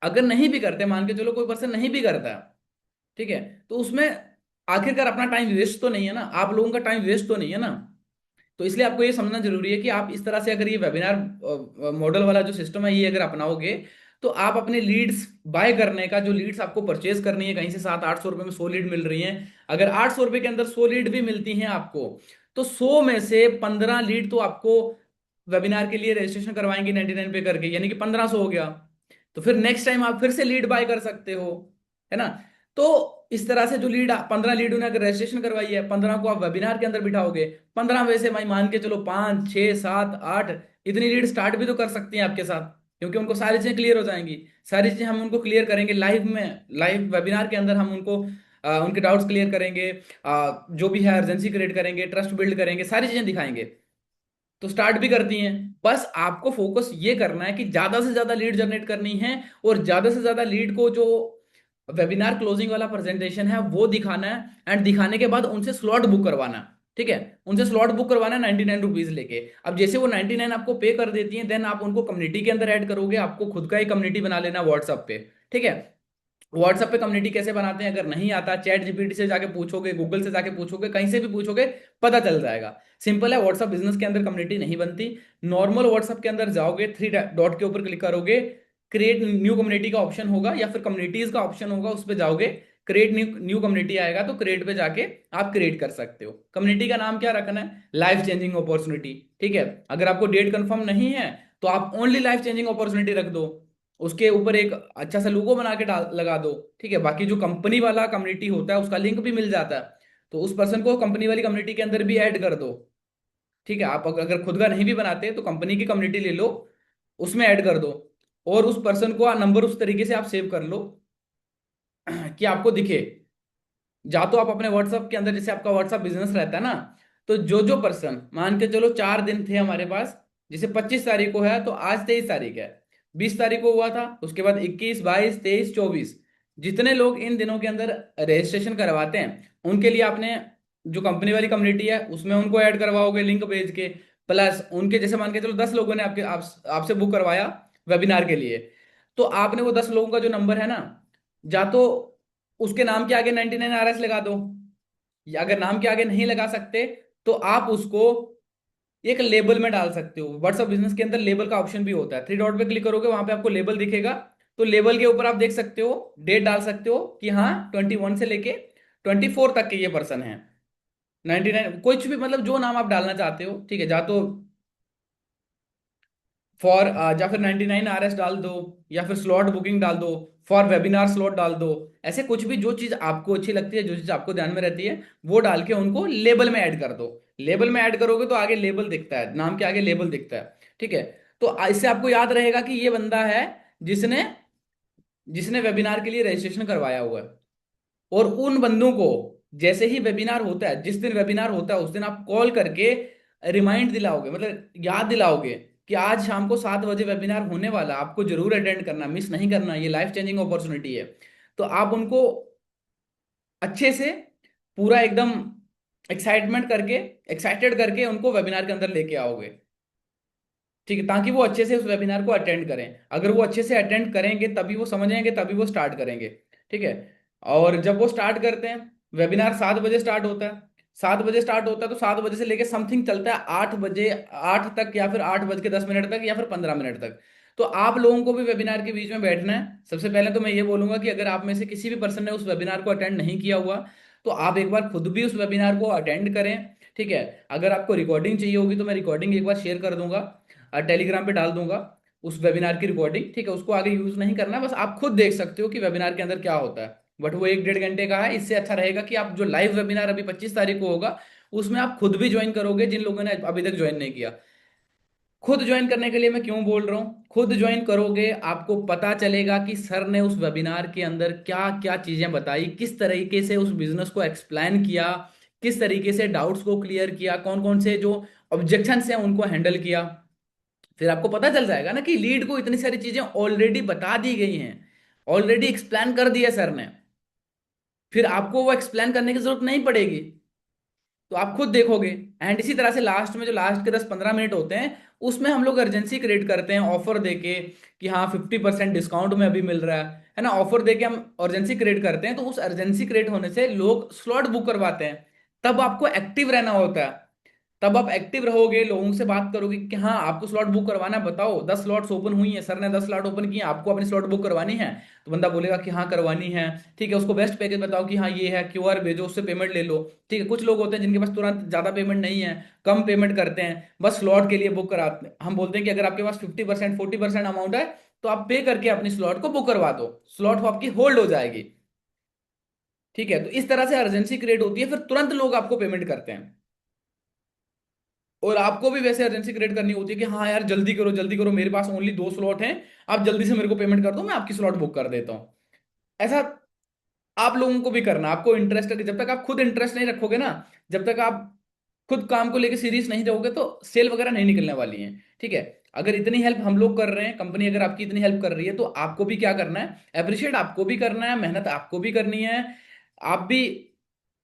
अगर नहीं भी करते, मान के चलो कोई पर्सन नहीं भी करता, ठीक है, तो उसमें आखिरकार अपना टाइम वेस्ट तो नहीं है ना, आप लोगों का टाइम वेस्ट तो नहीं है ना। तो इसलिए आपको ये समझना जरूरी है कि आप इस तरह से अगर ये वेबिनार मॉडल वाला जो सिस्टम है ये अगर अपनाओगे, तो आप अपने लीड्स बाय करने का, जो लीड्स आपको परचेज करनी है कहीं से 700-800 रुपए में 100 लीड मिल रही हैं, अगर 800 रुपए के अंदर 100 लीड भी मिलती हैं आपको, तो 100 में से 15 लीड तो आपको वेबिनार के लिए रजिस्ट्रेशन करवाएंगे 99 पे करके, यानी कि 1500 हो गया। तो फिर नेक्स्ट टाइम आप फिर से लीड बाय कर सकते हो, है ना। तो इस तरह से जो लीड 15 लीड उन्हें अगर रजिस्ट्रेशन करवाई है, 15 को आप वेबिनार के अंदर बिठाओगे, 15 में से भाई मान के चलो 5 6 7 8 इतनी लीड स्टार्ट भी तो कर सकती हैं आपके साथ, क्योंकि उनको सारी चीजें क्लियर हो जाएंगी। सारी चीजें हम उनको क्लियर करेंगे लाइव में, लाइव वेबिनार के अंदर हम उनको उनके डाउट्स क्लियर करेंगे, जो भी है अर्जेंसी क्रिएट करेंगे, ट्रस्ट बिल्ड करेंगे, सारी चीजें दिखाएंगे। तो स्टार्ट भी करती हैं। बस आपको फोकस ये करना है कि ज्यादा से ज्यादा लीड जनरेट करनी है, और ज्यादा से ज्यादा लीड को जो वेबिनार क्लोजिंग वाला प्रेजेंटेशन है वो दिखाना है, एंड दिखाने के बाद उनसे स्लॉट बुक करवाना है। ठीक है, उनसे स्लॉट बुक करवाना है 99 रुपीज लेके। अब जैसे वो 99 आपको पे कर देती हैं, देन आप उनको कम्युनिटी के अंदर ऐड करोगे, आपको खुद का ही कम्युनिटी बना लेना व्हाट्सएप पे। ठीक है, व्हाट्सएप पे कम्युनिटी कैसे बनाते हैं अगर नहीं आता, चैट जीपीटी से जाके पूछोगे, गूगल से जाके पूछोगे, कहीं से भी पूछोगे, पता चल जाएगा। सिंपल है, व्हाट्सएप बिजनेस के अंदर कम्युनिटी नहीं बनती। नॉर्मल व्हाट्सएप के अंदर जाओगे, 3 डॉट के ऊपर क्लिक करोगे, क्रिएट न्यू कम्युनिटी का ऑप्शन होगा या फिर कम्युनिटीज का ऑप्शन होगा, उस पर जाओगे, क्रिएट न्यू न्यू कम्युनिटी आएगा, तो क्रिएट पे जाके आप क्रिएट कर सकते हो। कम्युनिटी का नाम क्या रखना है? Life changing opportunity. ठीक है, अगर आपको डेट कंफर्म नहीं है तो आप ओनली लाइफ चेंजिंग अपॉर्चुनिटी रख दो, उसके ऊपर एक अच्छा सा लोगो बना के डाल लगा दो। ठीक है, बाकी जो कंपनी वाला कम्युनिटी होता है उसका लिंक भी मिल जाता है, तो उस पर्सन को कंपनी वाली कम्युनिटी के अंदर भी ऐड कर दो। ठीक है, आप अगर खुद का नहीं भी बनाते तो कंपनी की कम्युनिटी ले लो, उसमें ऐड कर दो, और उस पर्सन को नंबर उस तरीके से आप सेव कर लो कि आपको दिखे। जा तो आप अपने व्हाट्सएप के अंदर, जैसे आपका व्हाट्सएप बिजनेस रहता है ना, तो जो जो पर्सन, मान के चलो 4 दिन थे हमारे पास, जैसे 25 तारीख को है तो आज 23 तारीख है, 20 तारीख को हुआ था, उसके बाद 21 22 23 24, जितने लोग इन दिनों के अंदर रजिस्ट्रेशन करवाते हैं उनके लिए आपने जो कंपनी वाली कम्युनिटी है उसमें उनको ऐड करवाओगे लिंक भेज के। प्लस उनके जैसे मान के चलो 10 लोगों ने आपसे बुक करवाया वेबिनार के लिए, तो आपने वो 10 लोगों का जो नंबर है ना, जा तो उसके नाम के आगे 99 RS लगा दो, या अगर नाम के आगे नहीं लगा सकते तो आप उसको एक लेबल में डाल सकते हो। व्हाट्सएप बिजनेस के अंदर लेबल का ऑप्शन भी होता है, 3 डॉट पे क्लिक करोगे, वहां पे आपको लेबल दिखेगा, तो लेबल के ऊपर आप देख सकते हो, डेट डाल सकते हो कि हाँ 21 से लेके 24 तक के ये पर्सन है। 99 कुछ भी, मतलब जो नाम आप डालना चाहते हो, ठीक है, जा तो फॉर या फिर 99 RS डाल दो, या फिर स्लॉट बुकिंग डाल दो, फॉर वेबिनार स्लॉट डाल दो। ऐसे कुछ भी जो चीज आपको अच्छी लगती है, जो चीज आपको ध्यान में रहती है, वो डाल के उनको लेबल में ऐड कर दो। लेबल में ऐड करोगे तो आगे लेबल दिखता है, नाम के आगे लेबल दिखता है। ठीक है, तो इससे आपको याद रहेगा कि ये बंदा है जिसने जिसने वेबिनार के लिए रजिस्ट्रेशन करवाया हुआ है। और उन बंदों को जैसे ही वेबिनार होता है, जिस दिन वेबिनार होता है उस दिन आप कॉल करके रिमाइंड दिलाओगे, मतलब याद दिलाओगे कि आज शाम को 7 बजे वेबिनार होने वाला, आपको जरूर अटेंड करना, मिस नहीं करना, ये लाइफ चेंजिंग अपॉर्चुनिटी है। तो आप उनको अच्छे से पूरा एकदम एक्साइटमेंट करके, एक्साइटेड करके उनको वेबिनार के अंदर लेके आओगे। ठीक है, ताकि वो अच्छे से उस वेबिनार को अटेंड करें। अगर वो अच्छे से अटेंड करेंगे तभी वो समझेंगे, तभी वो स्टार्ट करेंगे। ठीक है। और जब वो स्टार्ट करते हैं, वेबिनार 7 बजे स्टार्ट होता है, 7 बजे स्टार्ट होता है तो 7 बजे से लेके समथिंग चलता है 8 बजे, 8 तक, या फिर 8 बज के 10 मिनट तक, या फिर 15 मिनट तक। तो आप लोगों को भी वेबिनार के बीच में बैठना है। सबसे पहले तो मैं ये बोलूंगा कि अगर आप में से किसी भी पर्सन ने उस वेबिनार को अटेंड नहीं किया हुआ, तो आप एक बार खुद भी उस वेबिनार को अटेंड करें। ठीक है। अगर आपको रिकॉर्डिंग चाहिए होगी तो मैं रिकॉर्डिंग एक बार शेयर कर दूंगा, टेलीग्राम पे डाल दूंगा उस वेबिनार की रिकॉर्डिंग। ठीक है, उसको आगे यूज नहीं करना, बस आप खुद देख सकते हो कि वेबिनार के अंदर क्या होता है। बट वो 1 डेढ़ घंटे का है। इससे अच्छा रहेगा कि आप जो लाइव वेबिनार अभी 25 तारीख को होगा, उसमें आप खुद भी ज्वाइन करोगे, जिन लोगों ने अभी तक ज्वाइन नहीं किया। खुद ज्वाइन करने के लिए मैं क्यों बोल रहा हूँ, खुद ज्वाइन करोगे आपको पता चलेगा कि सर ने उस वेबिनार के अंदर क्या क्या चीजें बताई, किस तरीके से उस बिजनेस को एक्सप्लेन किया, किस तरीके से डाउट्स को क्लियर किया, कौन कौन से जो ऑब्जेक्शंस हैं उनको हैंडल किया। फिर आपको पता चल जाएगा ना कि लीड को इतनी सारी चीजें ऑलरेडी बता दी गई हैं, ऑलरेडी एक्सप्लेन कर दिया सर ने। फिर आपको वो एक्सप्लेन करने की जरूरत नहीं पड़ेगी, तो आप खुद देखोगे। एंड इसी तरह से लास्ट में, जो लास्ट के 10 15 मिनट होते हैं, उसमें हम लोग अर्जेंसी क्रिएट करते हैं ऑफर देके, कि हाँ 50% डिस्काउंट में अभी मिल रहा है ना, ऑफर देके हम अर्जेंसी क्रिएट करते हैं। तो उस अर्जेंसी क्रिएट होने से लोग स्लॉट बुक करवाते हैं। तब आपको एक्टिव रहना होता है। तब आप एक्टिव रहोगे, लोगों से बात करोगे कि हाँ आपको स्लॉट बुक करवाना है, बताओ 10 स्लॉट्स ओपन हुई है, सर ने 10 स्लॉट ओपन किए, आपको अपनी स्लॉट बुक करवानी है। तो बंदा बोलेगा कि हाँ करवानी है। ठीक है, उसको बेस्ट पैकेज बताओ कि हाँ ये है, क्यूआर भेजो, उससे पेमेंट ले लो। ठीक है, कुछ लोग होते हैं जिनके पास तुरंत ज्यादा पेमेंट नहीं है, कम पेमेंट करते हैं, बस स्लॉट के लिए बुक कराते हैं। हम बोलते हैं कि अगर आपके पास 50% 40% अमाउंट है, तो आप पे करके अपनी स्लॉट को बुक करवा दो, स्लॉट वो आपकी होल्ड हो जाएगी। ठीक है, तो इस तरह से अर्जेंसी क्रिएट होती है, फिर तुरंत लोग आपको पेमेंट करते हैं। और आपको भी वैसे अर्जेंसी क्रिएट करनी होती है कि हाँ यार जल्दी करो जल्दी करो, मेरे पास ओनली 2 स्लॉट हैं, आप जल्दी से मेरे को पेमेंट कर दो, मैं आपकी स्लॉट बुक कर देता हूँ। ऐसा आप लोगों को भी करना। आपको इंटरेस्ट है कि जब तक आप खुद इंटरेस्ट नहीं रखोगे ना, जब तक आप खुद काम को लेके सीरियस नहीं रहोगे, तो सेल वगैरह नहीं निकलने वाली है। ठीक है। अगर इतनी हेल्प हम लोग कर रहे हैं, कंपनी अगर आपकी इतनी हेल्प कर रही है, तो आपको भी क्या करना है, अप्रिशिएट आपको भी करना है, मेहनत आपको भी करनी है। आप भी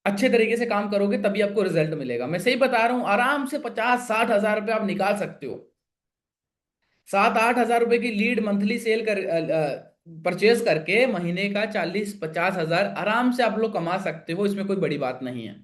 अच्छे तरीके से काम करोगे तभी आपको रिजल्ट मिलेगा। मैं सही बता रहा हूँ, आराम से 50 60 हजार रुपये आप निकाल सकते हो। 7 8 हजार रुपए की लीड मंथली सेल कर परचेज करके महीने का 40 50 हजार आराम से आप लोग कमा सकते हो। इसमें कोई बड़ी बात नहीं है।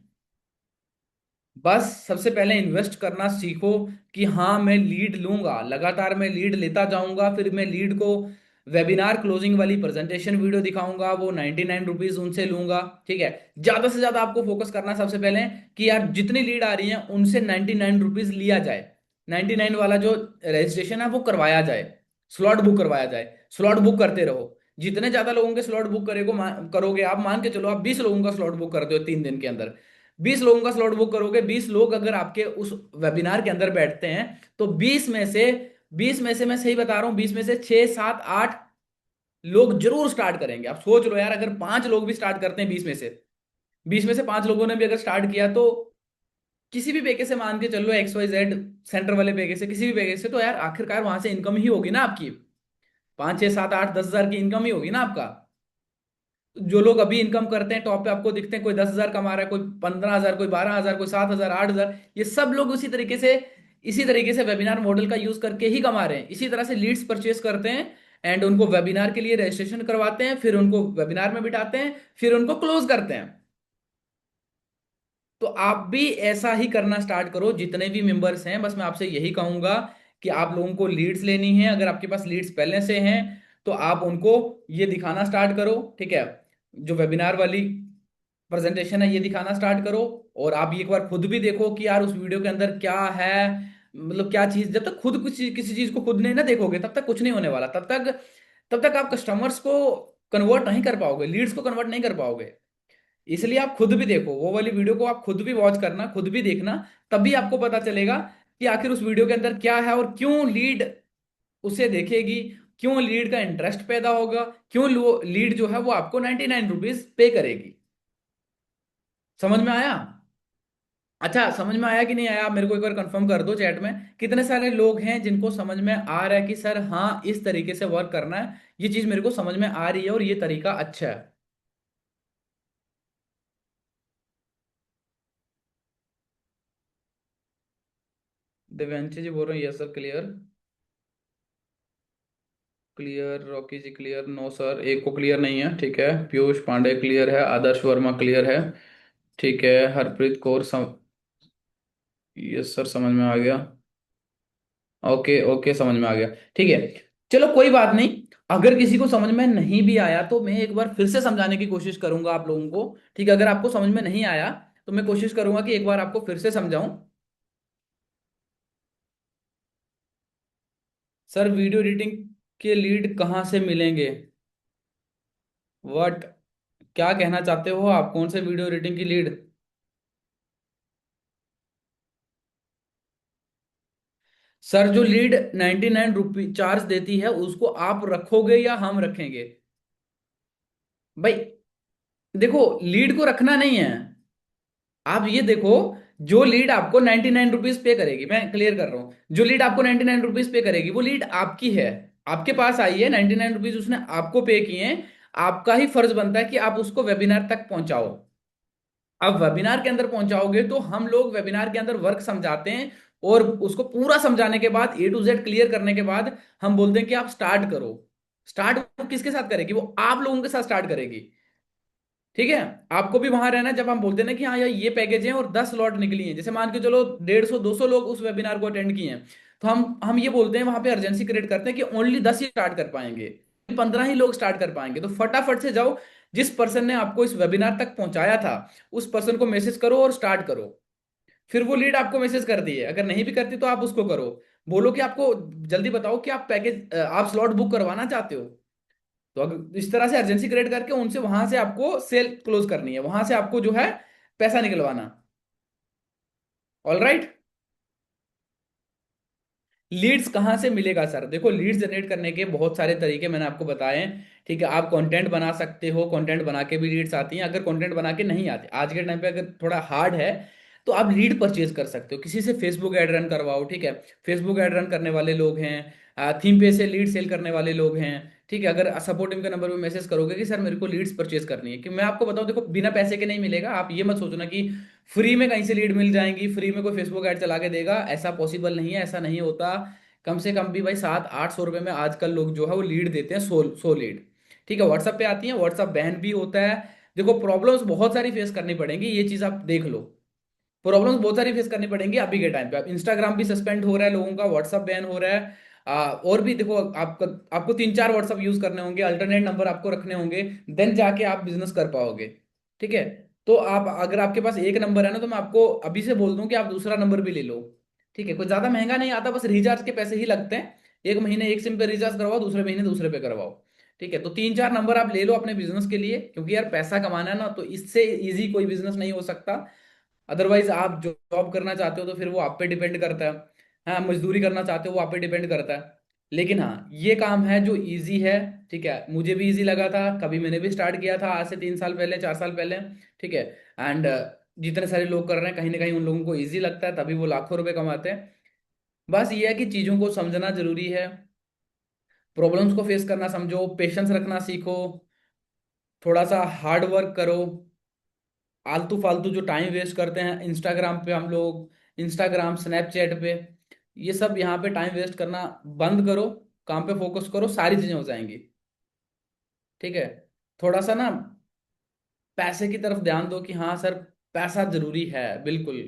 बस सबसे पहले इन्वेस्ट करना सीखो कि हाँ मैं लीड लूंगा, लगातार मैं लीड लेता जाऊंगा। फिर मैं लीड को वेबिनार क्लोजिंग वाली प्रेजेंटेशन वीडियो दिखाऊंगा, वो 99 रुपीज उनसे लूंगा। ठीक है। ज्यादा से ज्यादा आपको फोकस करना है सबसे पहले कि यार जितनी लीड आ रही है उनसे 99 रुपीज लिया जाए, 99 वाला जो रजिस्ट्रेशन है वो करवाया जाए, स्लॉट बुक करवाया जाए। स्लॉट बुक करते रहो, जितने ज्यादा लोगों के स्लॉट बुक करोगे, आप मान के चलो आप 20 लोगों का स्लॉट बुक करते हो 3 दिन के अंदर, 20 लोगों का स्लॉट बुक करोगे, 20 लोग अगर आपके उस वेबिनार के अंदर बैठते हैं, तो 20 में से मैं सही बता रहा हूं, 20 में से 6 7 8 लोग जरूर स्टार्ट करेंगे। आप सोच लो यार, अगर 5 लोग भी स्टार्ट करते हैं, 20 में से 5 लोगों ने भी अगर स्टार्ट किया, तो किसी भी पैकेज से मान के चलो, XYZ सेंटर वाले पैकेज से, किसी भी पैकेज से, तो यार आखिरकार वहां से इनकम ही होगी ना आपकी। 5 6 7 8 10 हजार की इनकम ही होगी ना आपका। जो लोग अभी इनकम करते हैं टॉप पे आपको दिखते हैं, कोई 10 हजार कमा रहा है, कोई 15 हजार, कोई 12 हजार, कोई 7 हजार, 8 हजार, ये सब लोग इसी तरीके से वेबिनार मॉडल का यूज करके ही कमा रहे हैं। इसी तरह से लीड्स परचेस करते हैं, एंड उनको वेबिनार के लिए रजिस्ट्रेशन करवाते हैं, फिर उनको वेबिनार में बिठाते हैं, फिर उनको क्लोज करते हैं। तो आप भी ऐसा ही करना स्टार्ट करो। जितने भी मेंबर्स हैं, बस मैं आपसे यही कहूंगा कि आप लोगों को लीड्स लेनी है। अगर आपके पास लीड्स पहले से हैं, तो आप उनको ये दिखाना स्टार्ट करो। ठीक है, जो वेबिनार वाली प्रेजेंटेशन है ये दिखाना स्टार्ट करो। और आप ये एक बार खुद भी देखो कि यार उस वीडियो के अंदर क्या है, मतलब क्या चीज। जब तक खुद कुछ किसी चीज को खुद नहीं ना देखोगे, तब तक कुछ नहीं होने वाला। तब तक आप कस्टमर्स को कन्वर्ट नहीं कर पाओगे, लीड्स को कन्वर्ट नहीं कर पाओगे। इसलिए आप खुद भी देखो, वो वाली वीडियो को आप खुद भी वॉच करना, खुद भी देखना। तभी आपको पता चलेगा कि आखिर उस वीडियो के अंदर क्या है, और क्यों लीड उसे देखेगी, क्यों लीड का इंटरेस्ट पैदा होगा, क्यों लीड जो है वो आपको 99 रुपीज पे करेगी। समझ में आया? अच्छा, समझ में आया कि नहीं आया? आप मेरे को एक बार कंफर्म कर दो चैट में, कितने सारे लोग हैं जिनको समझ में आ रहा है कि सर हाँ इस तरीके से वर्क करना है, ये चीज मेरे को समझ में आ रही है और ये तरीका अच्छा है। दिव्यांशी जी बोल रहे हैं yes sir clear. Clear Rocky ji clear, no sir एक को क्लियर नहीं है, ठीक है। पीयूष पांडे क्लियर है, आदर्श वर्मा क्लियर है, ठीक है। हरप्रीत कौर यस सर समझ में आ गया। ओके ओके समझ में आ गया, ठीक है। चलो कोई बात नहीं, अगर किसी को समझ में नहीं भी आया तो मैं एक बार फिर से समझाने की कोशिश करूंगा आप लोगों को, ठीक है। अगर आपको समझ में नहीं आया तो मैं कोशिश करूंगा कि एक बार आपको फिर से समझाऊं। सर वीडियो एडिटिंग के लीड कहाँ से मिलेंगे? व्हाट, क्या कहना चाहते हो आप? कौन से वीडियो एडिटिंग की लीड? सर जो लीड 99 रुपी चार्ज देती है उसको आप रखोगे या हम रखेंगे? भाई देखो, लीड को रखना नहीं है। आप ये देखो, जो लीड आपको 99 रुपीज पे करेगी, मैं क्लियर कर रहा हूं, जो लीड आपको 99 रुपीज पे करेगी वो लीड आपकी है, आपके पास आई है, 99 रुपीज उसने आपको पे किए हैं। आपका ही फर्ज बनता है कि आप उसको वेबिनार तक पहुंचाओ। अब वेबिनार के अंदर पहुंचाओगे तो हम लोग वेबिनार के अंदर वर्क समझाते हैं, और उसको पूरा समझाने के बाद A to Z क्लियर करने के बाद हम बोलते हैं कि आप स्टार्ट करो। स्टार्ट वो किसके साथ करेगी? वो आप लोगों के साथ स्टार्ट करेगी, ठीक है। आपको भी वहां रहना है। जब हम बोलते हैं ना कि हाँ यार ये पैकेज है और 10 स्लॉट निकली हैं, जैसे मान के चलो 150 200 लोग उस वेबिनार को अटेंड किए हैं, तो हम ये बोलते हैं वहां पे अर्जेंसी क्रिएट करते हैं कि ओनली 10 ही स्टार्ट कर पाएंगे, 15 ही लोग स्टार्ट कर पाएंगे, तो फटाफट से जाओ, जिस पर्सन ने आपको इस वेबिनार तक पहुंचाया था उस पर्सन को मैसेज करो और स्टार्ट करो। फिर वो लीड आपको मैसेज कर दी है, अगर नहीं भी करती तो आप उसको करो, बोलो कि आपको जल्दी बताओ कि आप पैकेज आप स्लॉट बुक करवाना चाहते हो। तो अगर इस तरह से अर्जेंसी क्रिएट करके उनसे वहां से आपको सेल क्लोज करनी है, वहां से आपको जो है पैसा निकलवाना। All right. लीड्स कहाँ से मिलेगा सर? देखो, लीड्स जनरेट करने के बहुत सारे तरीके मैंने आपको बताए हैं, ठीक है। आप कंटेंट बना सकते हो, कंटेंट बना के भी लीड्स आती हैं। अगर कंटेंट बना के नहीं आते आज के टाइम पे, अगर थोड़ा हार्ड है, तो आप लीड परचेज कर सकते हो, किसी से फेसबुक ऐड रन करवाओ, ठीक है। फेसबुक ऐड रन करने वाले लोग हैं, थीम पे से लीड सेल करने वाले लोग हैं, ठीक है। अगर सपोर्ट टीम के नंबर पे मैसेज करोगे कि सर मेरे को लीड्स परचेज करनी है, कि मैं आपको बताऊं, देखो बिना पैसे के नहीं मिलेगा। आप ये मत सोचना कि फ्री में कहीं से लीड मिल जाएंगी, फ्री में कोई फेसबुक ऐड चला के देगा, ऐसा पॉसिबल नहीं है, ऐसा नहीं होता। कम से कम भी भाई 700 800 रुपए में आजकल लोग जो है वो लीड देते हैं, 100 लीड, ठीक है। व्हाट्सएप पे आती है, व्हाट्सएप बैन भी होता है। देखो प्रॉब्लम्स बहुत सारी फेस करनी पड़ेंगी, ये चीज आप देख लो। प्रॉब्लम्स बहुत सारी फेस करनी पड़ेंगी अभी के टाइम पे। अब इंस्टाग्राम भी सस्पेंड हो रहा है लोगों का, व्हाट्सएप बैन हो रहा है। और भी देखो, आपको आपको 3 4 व्हाट्सएप यूज करने होंगे, अल्टरनेट नंबर आपको रखने होंगे, देन जाके आप बिजनेस कर पाओगे, ठीक है। तो आप अगर आपके पास एक नंबर है ना, तो मैं आपको अभी से बोल दूं कि आप दूसरा नंबर भी ले लो, ठीक है। कोई ज्यादा महंगा नहीं आता, बस रिचार्ज के पैसे ही लगते हैं। एक महीने एक सिम पे रिचार्ज करवाओ, दूसरे महीने दूसरे पे करवाओ, ठीक है। तो 3 4 नंबर आप ले लो अपने बिजनेस के लिए, क्योंकि यार पैसा कमाना है ना, तो इससे इजी कोई बिजनेस नहीं हो सकता। अदरवाइज आप जॉब करना चाहते हो तो फिर वो आप पे डिपेंड करता है। हाँ, मजदूरी करना चाहते हो वो आप पे डिपेंड करता है। लेकिन हाँ, ये काम है जो इजी है, ठीक है। मुझे भी इजी लगा था, कभी मैंने भी स्टार्ट किया था आज से 3 साल पहले 4 साल पहले, ठीक है। एंड जितने सारे लोग कर रहे हैं, कहीं ना कहीं उन लोगों को इजी लगता है, तभी वो लाखों रुपए कमाते हैं। बस ये है कि चीजों को समझना जरूरी है, प्रॉब्लम्स को फेस करना समझो, पेशेंस रखना सीखो, थोड़ा सा हार्ड वर्क करो। आलतू फालतू जो टाइम वेस्ट करते हैं इंस्टाग्राम पे हम लोग, इंस्टाग्राम स्नैपचैट पे, ये सब यहाँ पे टाइम वेस्ट करना बंद करो, काम पे फोकस करो, सारी चीजें हो जाएंगी, ठीक है। थोड़ा सा ना पैसे की तरफ ध्यान दो कि हाँ सर पैसा जरूरी है, बिल्कुल।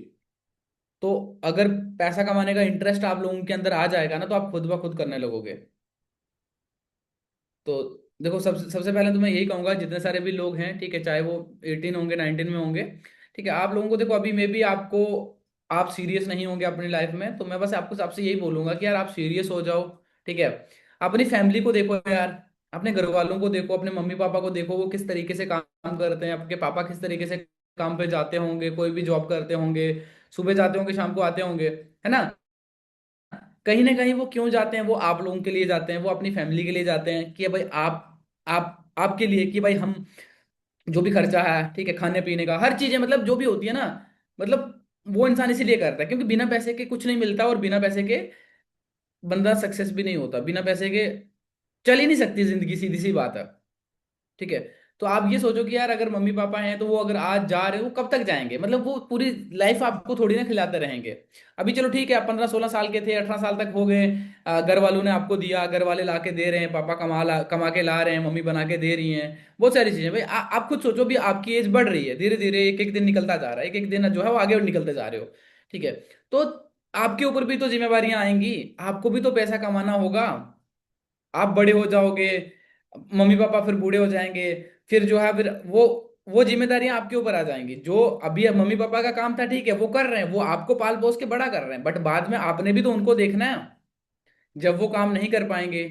तो अगर पैसा कमाने का इंटरेस्ट आप लोगों के अंदर आ जाएगा ना, तो आप खुद ब खुद करने लगोगे। तो देखो, सबसे सबसे पहले तो मैं यही कहूंगा, जितने सारे भी लोग हैं, ठीक है, चाहे वो 18 होंगे 19 में होंगे, ठीक है। आप लोगों को देखो, अभी मे भी आपको, आप सीरियस नहीं होंगे अपनी लाइफ में, तो मैं बस आपको आपसे यही बोलूंगा कि यार आप सीरियस हो जाओ, ठीक है। अपनी फैमिली को देखो यार, अपने घर वालों को देखो, अपने मम्मी पापा को देखो, वो किस तरीके से काम करते हैं, आपके पापा किस तरीके से काम पे जाते होंगे, कोई भी जॉब करते होंगे, सुबह जाते होंगे शाम को आते होंगे, है ना। कहीं ना कहीं वो क्यों जाते हैं? वो आप लोगों के लिए जाते हैं, वो अपनी फैमिली के लिए जाते हैं, कि भाई आप आपके लिए, कि भाई हम जो भी खर्चा है, ठीक है, खाने पीने का हर चीजें, मतलब जो भी होती है ना, मतलब वो इंसान इसीलिए करता है क्योंकि बिना पैसे के कुछ नहीं मिलता, और बिना पैसे के बंदा सक्सेस भी नहीं होता, बिना पैसे के चल ही नहीं सकती जिंदगी, सीधी सी बात है। ठीक है। तो आप ये सोचो कि यार अगर मम्मी पापा हैं तो वो अगर आज जा रहे हो, वो कब तक जाएंगे, मतलब वो पूरी लाइफ आपको थोड़ी ना खिलाते रहेंगे। अभी चलो ठीक है, आप 15-16 साल के थे, 18 साल तक हो गए, घर वालों ने आपको दिया, घर वाले ला के दे रहे हैं, पापा कमा के ला रहे हैं, मम्मी बना के दे रही हैं, बहुत सारी चीजें भाई। आप खुद सोचो भी, आपकी एज बढ़ रही है धीरे धीरे, एक एक दिन निकलता जा रहा है, एक एक दिन जो है वो आगे और निकलते जा रहे हो। ठीक है। तो आपके ऊपर भी तो जिम्मेवारियां आएंगी, आपको भी तो पैसा कमाना होगा। आप बड़े हो जाओगे, मम्मी पापा फिर बूढ़े हो जाएंगे, फिर जो है फिर वो जिम्मेदारियां आपके ऊपर आ जाएंगी। जो अभी अब मम्मी पापा का काम था, ठीक है, वो कर रहे हैं, वो आपको पाल पोस के बड़ा कर रहे हैं, बट बाद में आपने भी तो उनको देखना है, जब वो काम नहीं कर पाएंगे।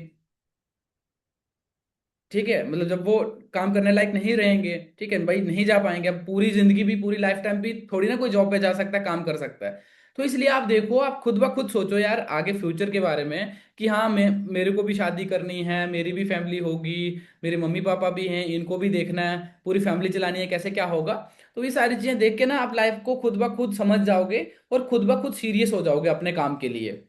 ठीक है, मतलब जब वो काम करने लायक नहीं रहेंगे, ठीक है भाई, नहीं जा पाएंगे, अब पूरी जिंदगी भी, पूरी लाइफ टाइम भी थोड़ी ना कोई जॉब पे जा सकता है, काम कर सकता है। तो इसलिए आप देखो, आप खुद ब खुद सोचो यार आगे फ्यूचर के बारे में, कि हाँ मैं, मेरे को भी शादी करनी है, मेरी भी फैमिली होगी, मेरे मम्मी पापा भी हैं, इनको भी देखना है, पूरी फैमिली चलानी है, कैसे क्या होगा। तो ये सारी चीजें देख के ना आप लाइफ को खुद ब खुद समझ जाओगे, और खुद ब खुद सीरियस हो जाओगे अपने काम के लिए।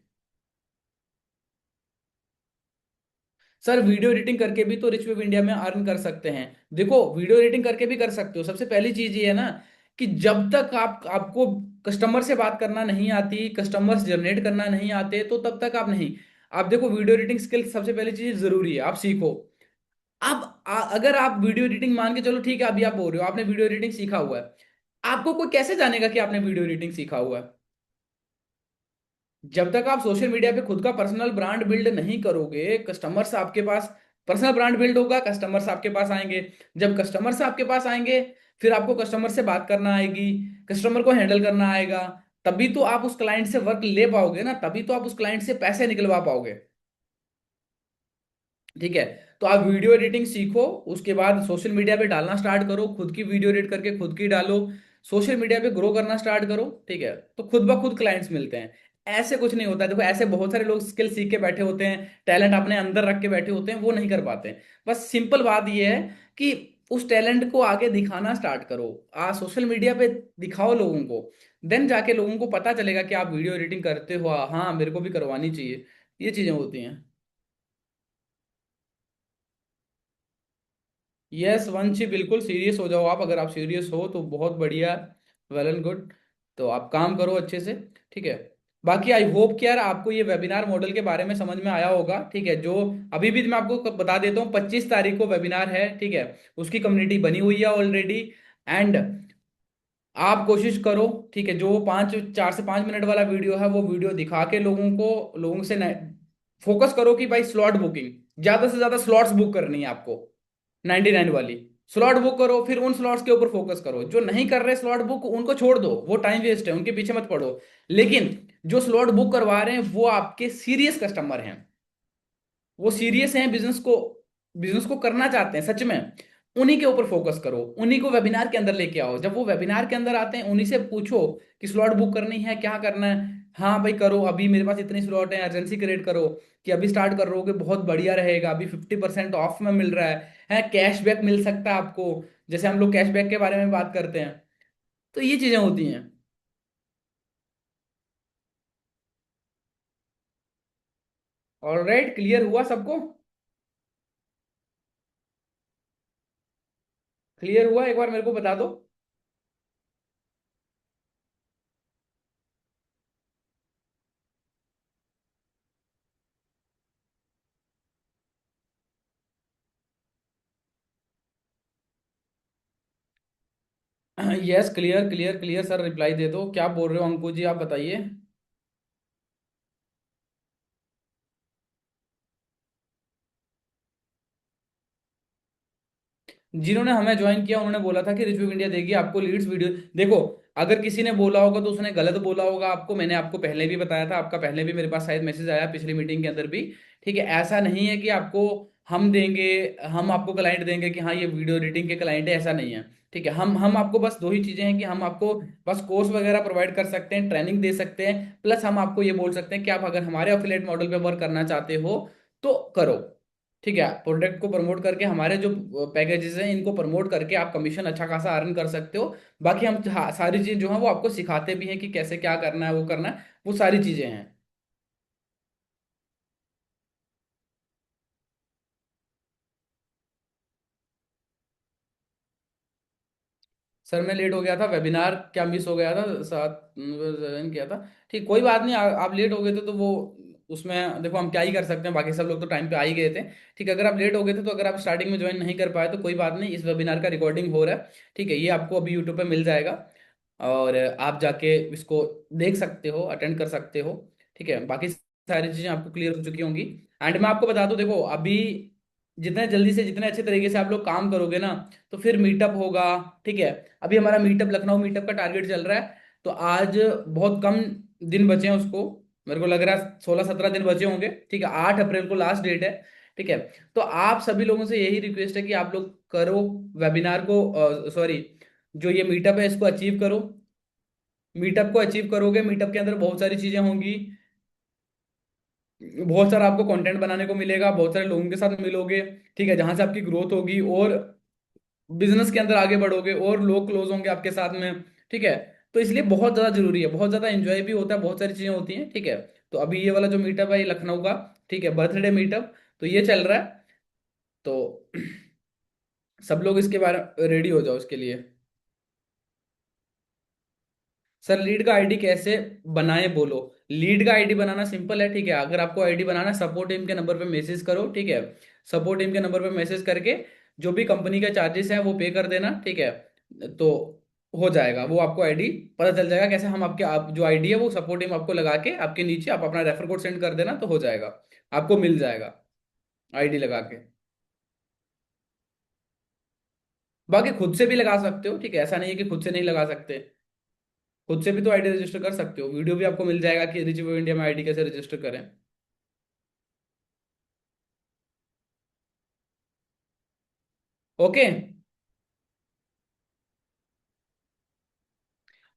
सर वीडियो एडिटिंग करके भी तो रिच वेब इंडिया में अर्न कर सकते हैं। देखो वीडियो एडिटिंग करके भी कर सकते हो, सबसे पहली चीज ये है ना, कि जब तक आपको कस्टमर से बात करना नहीं आती, कस्टमर्स जनरेट करना नहीं आते, तो तब तक आप नहीं। आप देखो वीडियो एडिटिंग स्किल सबसे पहली चीज जरूरी है, आप सीखो। अब अगर आप वीडियो एडिटिंग मान के चलो, ठीक है, अभी आप बोल रहे हो आपने वीडियो एडिटिंग सीखा हुआ है, आपको कोई कैसे जानेगा कि आपने वीडियो एडिटिंग सीखा हुआ है? जब तक आप सोशल मीडिया पे खुद का पर्सनल ब्रांड बिल्ड नहीं करोगे, कस्टमर्स आपके पास, पर्सनल ब्रांड बिल्ड होगा, कस्टमर्स आपके पास आएंगे। जब कस्टमर्स आपके पास आएंगे, फिर आपको कस्टमर से बात करना आएगी, कस्टमर को हैंडल करना आएगा, तभी तो आप उस क्लाइंट से वर्क ले पाओगे ना, तभी तो आप उस क्लाइंट से पैसे निकलवा पाओगे। ठीक है। तो आप वीडियो एडिटिंग सीखो, उसके बाद सोशल मीडिया पे डालना स्टार्ट करो, खुद की वीडियो एडिट करके खुद की डालो, सोशल मीडिया पे ग्रो करना स्टार्ट करो। ठीक है, तो खुद ब खुद क्लाइंट्स मिलते हैं। ऐसे कुछ नहीं होता, देखो ऐसे बहुत सारे लोग स्किल सीख के बैठे होते हैं, टैलेंट अपने अंदर रख के बैठे होते हैं, वो नहीं कर पाते हैं। बस सिंपल बात ये है कि उस टैलेंट को आगे दिखाना स्टार्ट करो, सोशल मीडिया पे दिखाओ लोगों को, देन जाके लोगों को पता चलेगा कि आप वीडियो एडिटिंग करते हो, हाँ मेरे को भी करवानी चाहिए। ये चीजें होती हैं। यस वंशी, बिल्कुल सीरियस हो जाओ आप, अगर आप सीरियस हो तो बहुत बढ़िया, वेल एंड गुड। तो आप काम करो अच्छे से। ठीक है। बाकी आई होप कि यार आपको ये वेबिनार मॉडल के बारे में समझ में आया होगा। ठीक है, जो अभी भी मैं आपको बता देता हूँ, 25 तारीख को वेबिनार है, ठीक है, उसकी कम्युनिटी बनी हुई है ऑलरेडी। एंड आप कोशिश करो, ठीक है, जो 4 से 5 मिनट वाला वीडियो है, वो वीडियो दिखा के लोगों से फोकस करो कि भाई स्लॉट बुकिंग, ज्यादा से ज्यादा स्लॉट्स बुक करनी है आपको, 99 वाली स्लॉट बुक करो, फिर उन स्लॉट्स के ऊपर फोकस करो। जो नहीं कर रहे स्लॉट बुक, उनको छोड़ दो, वो टाइम वेस्ट है, उनके पीछे मत पड़ो। लेकिन जो स्लॉट बुक करवा रहे हैं वो आपके सीरियस कस्टमर हैं, वो सीरियस हैं, बिजनेस को करना चाहते हैं सच में, उन्हीं के ऊपर फोकस करो, उन्हीं को वेबिनार के अंदर लेके आओ। जब वो वेबिनार के अंदर आते हैं, उन्हीं से पूछो कि स्लॉट बुक करनी है, क्या करना है। हाँ भाई करो, अभी मेरे पास इतनी स्लॉट है, अर्जेंसी क्रिएट करो, कि अभी स्टार्ट कर रहोगे बहुत बढ़िया रहेगा, अभी 50% ऑफ में मिल रहा है कैशबैक मिल सकता है आपको, जैसे हम लोग कैशबैक के बारे में बात करते हैं। तो ये चीजें होती हैं। ऑलराइट, क्लियर हुआ सबको? क्लियर हुआ, एक बार मेरे को बता दो। Yes, clear clear clear sir, reply दे दो, क्या बोल रहे हो अंकु जी, आप बताइए। जिन्होंने हमें ज्वाइन किया उन्होंने बोला था कि रिव्यू इंडिया देगी आपको लीड्स वीडियो। देखो, अगर किसी ने बोला होगा तो उसने गलत बोला होगा आपको, मैंने आपको पहले भी बताया था, आपका पहले भी मेरे पास शायद मैसेज आया पिछली मीटिंग के अंदर भी। ठीक है, ऐसा नहीं है कि आपको हम देंगे, हम आपको क्लाइंट देंगे कि हाँ ये वीडियो एडिटिंग के क्लाइंट है, ऐसा नहीं है। ठीक है, हम आपको बस दो ही चीजें हैं, कि हम आपको बस कोर्स वगैरह प्रोवाइड कर सकते हैं, ट्रेनिंग दे सकते हैं, प्लस हम आपको ये बोल सकते हैं कि आप अगर हमारे अफिलिएट मॉडल पे वर्क करना चाहते हो तो करो। ठीक है, प्रोडक्ट को प्रमोट करके हमारे जो पैकेजेस हैं इनको प्रमोट करके आप कमीशन अच्छा खासा अर्न कर सकते हो। बाकी हम सारी चीज जो है वो आपको सिखाते भी हैं कि कैसे क्या करना है, वो करना है, वो सारी चीजें हैं। सर मैं लेट हो गया था, वेबिनार क्या मिस हो गया था, 7 किया था। ठीक, कोई बात नहीं, आप लेट हो गए थे तो वो उसमें देखो हम क्या ही कर सकते हैं, बाकी सब लोग तो टाइम पे आ ही गए थे। ठीक है, अगर आप लेट हो गए थे तो अगर आप स्टार्टिंग में ज्वाइन नहीं कर पाए तो कोई बात नहीं, इस वेबिनार का रिकॉर्डिंग हो रहा है। ठीक है, ये आपको अभी यूट्यूब पे मिल जाएगा, और आप जाके इसको देख सकते हो, अटेंड कर सकते हो। ठीक है, बाकी सारी चीजें आपको क्लियर हो चुकी होंगी। एंड मैं आपको बता दूं, देखो अभी जितने जल्दी से जितने अच्छे तरीके से आप लोग काम करोगे ना, तो फिर मीटअप होगा। ठीक है, अभी हमारा मीटअप, लखनऊ मीटअप का टारगेट चल रहा है, तो आज बहुत कम दिन बचे हैं उसको। मेरे को लग रहा है 16-17 दिन बचे होंगे। ठीक है, 8 अप्रैल को लास्ट डेट है। ठीक है, तो आप सभी लोगों से यही रिक्वेस्ट है कि आप लोग करो वेबिनार को, सॉरी, जो ये मीटअप है इसको अचीव करो। मीटअप को अचीव करोगे, मीटअप के अंदर बहुत सारी चीजें होंगी, बहुत सारा आपको कंटेंट बनाने को मिलेगा, बहुत सारे लोगों के साथ मिलोगे। ठीक है, जहां से आपकी ग्रोथ होगी और बिजनेस के अंदर आगे बढ़ोगे और लोग क्लोज होंगे आपके साथ में। ठीक है, तो इसलिए बहुत ज्यादा जरूरी है, बहुत ज्यादा एंजॉय भी होता है, बहुत सारी चीजें होती हैं। ठीक है, तो अभी ये वाला जो मीटअप है ये लखनऊ का, ठीक है, बर्थडे मीटअप, तो ये चल रहा है। तो सब लोग इसके बारे रेडी हो जाओ इसके लिए। सर लीड का आईडी कैसे बनाए बोलो। लीड का आईडी बनाना सिंपल है। ठीक है, अगर आपको आईडी बनाना, सपोर्ट टीम के नंबर पे मैसेज करो। ठीक है, सपोर्ट टीम के नंबर पे मैसेज करके जो भी कंपनी का चार्जेस है वो पे कर देना। ठीक है, तो हो जाएगा, वो आपको आईडी पता चल जाएगा कैसे हम आपके, आप जो आईडी है वो सपोर्ट टीम आपको लगा के आपके नीचे आप अपना रेफर कोड सेंड कर देना तो हो जाएगा, आपको मिल जाएगा आईडी लगा के। बाकी खुद से भी लगा सकते हो। ठीक है, ऐसा नहीं है कि खुद से नहीं लगा सकते, खुद से भी तो आईडी रजिस्टर कर सकते हो। वीडियो भी आपको मिल जाएगा कि रिचिव इंडिया में आईडी कैसे रजिस्टर करें। ओके।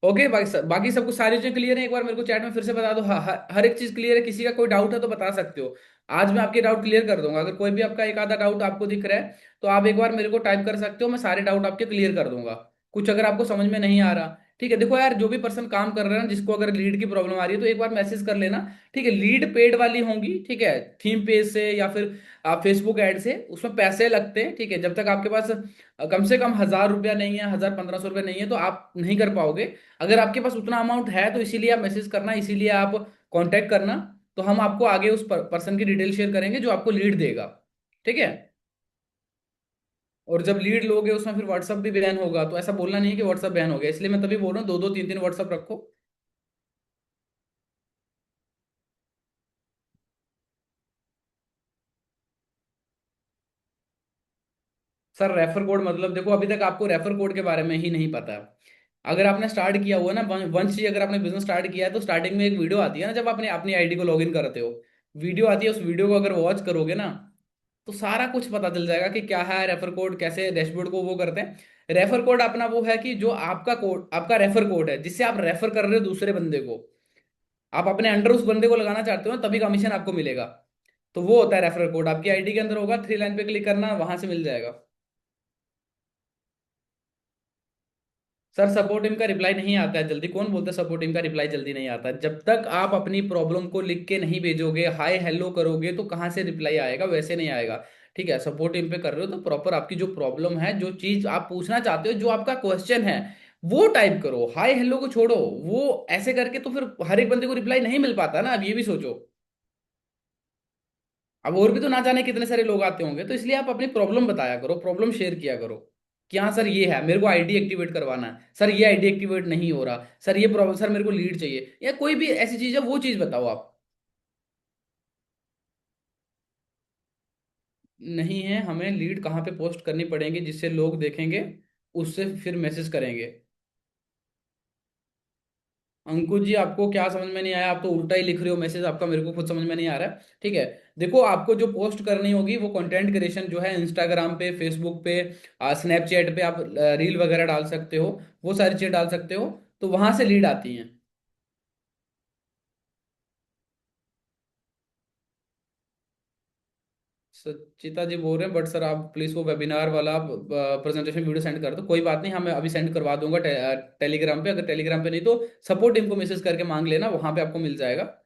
ओके, बाकी सब कुछ सारी चीजें क्लियर है, एक बार मेरे को चैट में फिर से बता दो। हर एक चीज क्लियर है, किसी का कोई डाउट है तो बता सकते हो। आज मैं आपके डाउट क्लियर कर दूंगा, अगर कोई भी आपका एक आधा डाउट आपको दिख रहा है तो आप एक बार मेरे को टाइप कर सकते हो, मैं सारे डाउट आपके क्लियर कर दूंगा। कुछ अगर आपको समझ में नहीं आ रहा, ठीक है, देखो यार, जो भी पर्सन काम कर रहे हैं, जिसको अगर लीड की प्रॉब्लम आ रही है तो एक बार मैसेज कर लेना। ठीक है, लीड पेड वाली होंगी, ठीक है, थीम पेज से या फिर आप फेसबुक ऐड से, उसमें पैसे लगते हैं। ठीक है, जब तक आपके पास कम से कम 1,000 रुपया नहीं है, 1,000-1,500 रुपया नहीं है तो आप नहीं कर पाओगे। अगर आपके पास उतना अमाउंट है तो इसीलिए आप मैसेज करना, इसीलिए आप कांटेक्ट करना, तो हम आपको आगे उस पर्सन की डिटेल शेयर करेंगे जो आपको लीड देगा। ठीक है, और जब लीड लोगे उसमें फिर व्हाट्सअप भी बैन होगा, तो ऐसा बोलना नहीं है कि व्हाट्सअप बैन हो गया, इसलिए मैं तभी बोल रहा हूँ 2-2 3-3 व्हाट्सअप रखो। सर रेफर कोड मतलब, देखो अभी तक आपको रेफर कोड के बारे में ही नहीं पता है। अगर आपने स्टार्ट किया हुआ ना, वंश जी, अगर आपने बिजनेस स्टार्ट किया है तो स्टार्टिंग में एक वीडियो आती है ना, जब आपने अपनी आईडी को लॉगिन करते हो, वीडियो आती है, उस वीडियो को अगर वॉच करोगे ना तो सारा कुछ पता चल जाएगा कि क्या है रेफर कोड, कैसे डैशबोर्ड को वो करते हैं। रेफर कोड अपना वो है कि जो आपका कोड, आपका रेफर कोड है जिससे आप रेफर कर रहे हो दूसरे बंदे को, आप अपने अंडर उस बंदे को लगाना चाहते हो ना, तभी कमीशन आपको मिलेगा। तो वो होता है रेफर कोड, आपकी आईडी के अंदर होगा, 3 लाइन पे क्लिक करना, वहां से मिल जाएगा। सर सपोर्ट टीम का रिप्लाई नहीं आता है जल्दी, कौन बोलता है सपोर्ट टीम का रिप्लाई जल्दी नहीं आता है? जब तक आप अपनी प्रॉब्लम को लिख के नहीं भेजोगे, हाय हेलो करोगे, तो कहाँ से रिप्लाई आएगा? वैसे नहीं आएगा। ठीक है, सपोर्ट टीम पे कर रहे हो तो प्रॉपर आपकी जो प्रॉब्लम है, जो चीज आप पूछना चाहते हो, जो आपका क्वेश्चन है, वो टाइप करो। हाय हेलो को छोड़ो, वो ऐसे करके तो फिर हर एक बंदे को रिप्लाई नहीं मिल पाता ना, अब ये भी सोचो। अब और भी तो ना जाने कितने सारे लोग आते होंगे, तो इसलिए आप अपनी प्रॉब्लम बताया करो, प्रॉब्लम शेयर किया करो कि हाँ सर ये है, मेरे को आईडी एक्टिवेट करवाना है, सर ये आईडी एक्टिवेट नहीं हो रहा, सर ये प्रॉब्लम, सर मेरे को लीड चाहिए, या कोई भी ऐसी चीज है वो चीज बताओ आप। नहीं है, हमें लीड कहाँ पे पोस्ट करनी पड़ेगी जिससे लोग देखेंगे, उससे फिर मैसेज करेंगे। अंकुश जी, आपको क्या समझ में नहीं आया? आप तो उल्टा ही लिख रहे हो मैसेज, आपका मेरे को खुद समझ में नहीं आ रहा है। ठीक है, देखो आपको जो पोस्ट करनी होगी वो कंटेंट क्रिएशन जो है, इंस्टाग्राम पे, फेसबुक पे, स्नैपचैट पे आप रील वगैरह डाल सकते हो, वो सारी चीजें डाल सकते हो, तो वहां से लीड आती हैं। सचिता जी बोल रहे हैं, बट सर आप प्लीज वो वेबिनार वाला प्रेजेंटेशन वीडियो सेंड कर दो। कोई बात नहीं, हाँ मैं अभी सेंड करवा दूंगा टेलीग्राम पे। अगर टेलीग्राम पे नहीं तो सपोर्ट टीम को मैसेज करके मांग लेना, वहां पे आपको मिल जाएगा।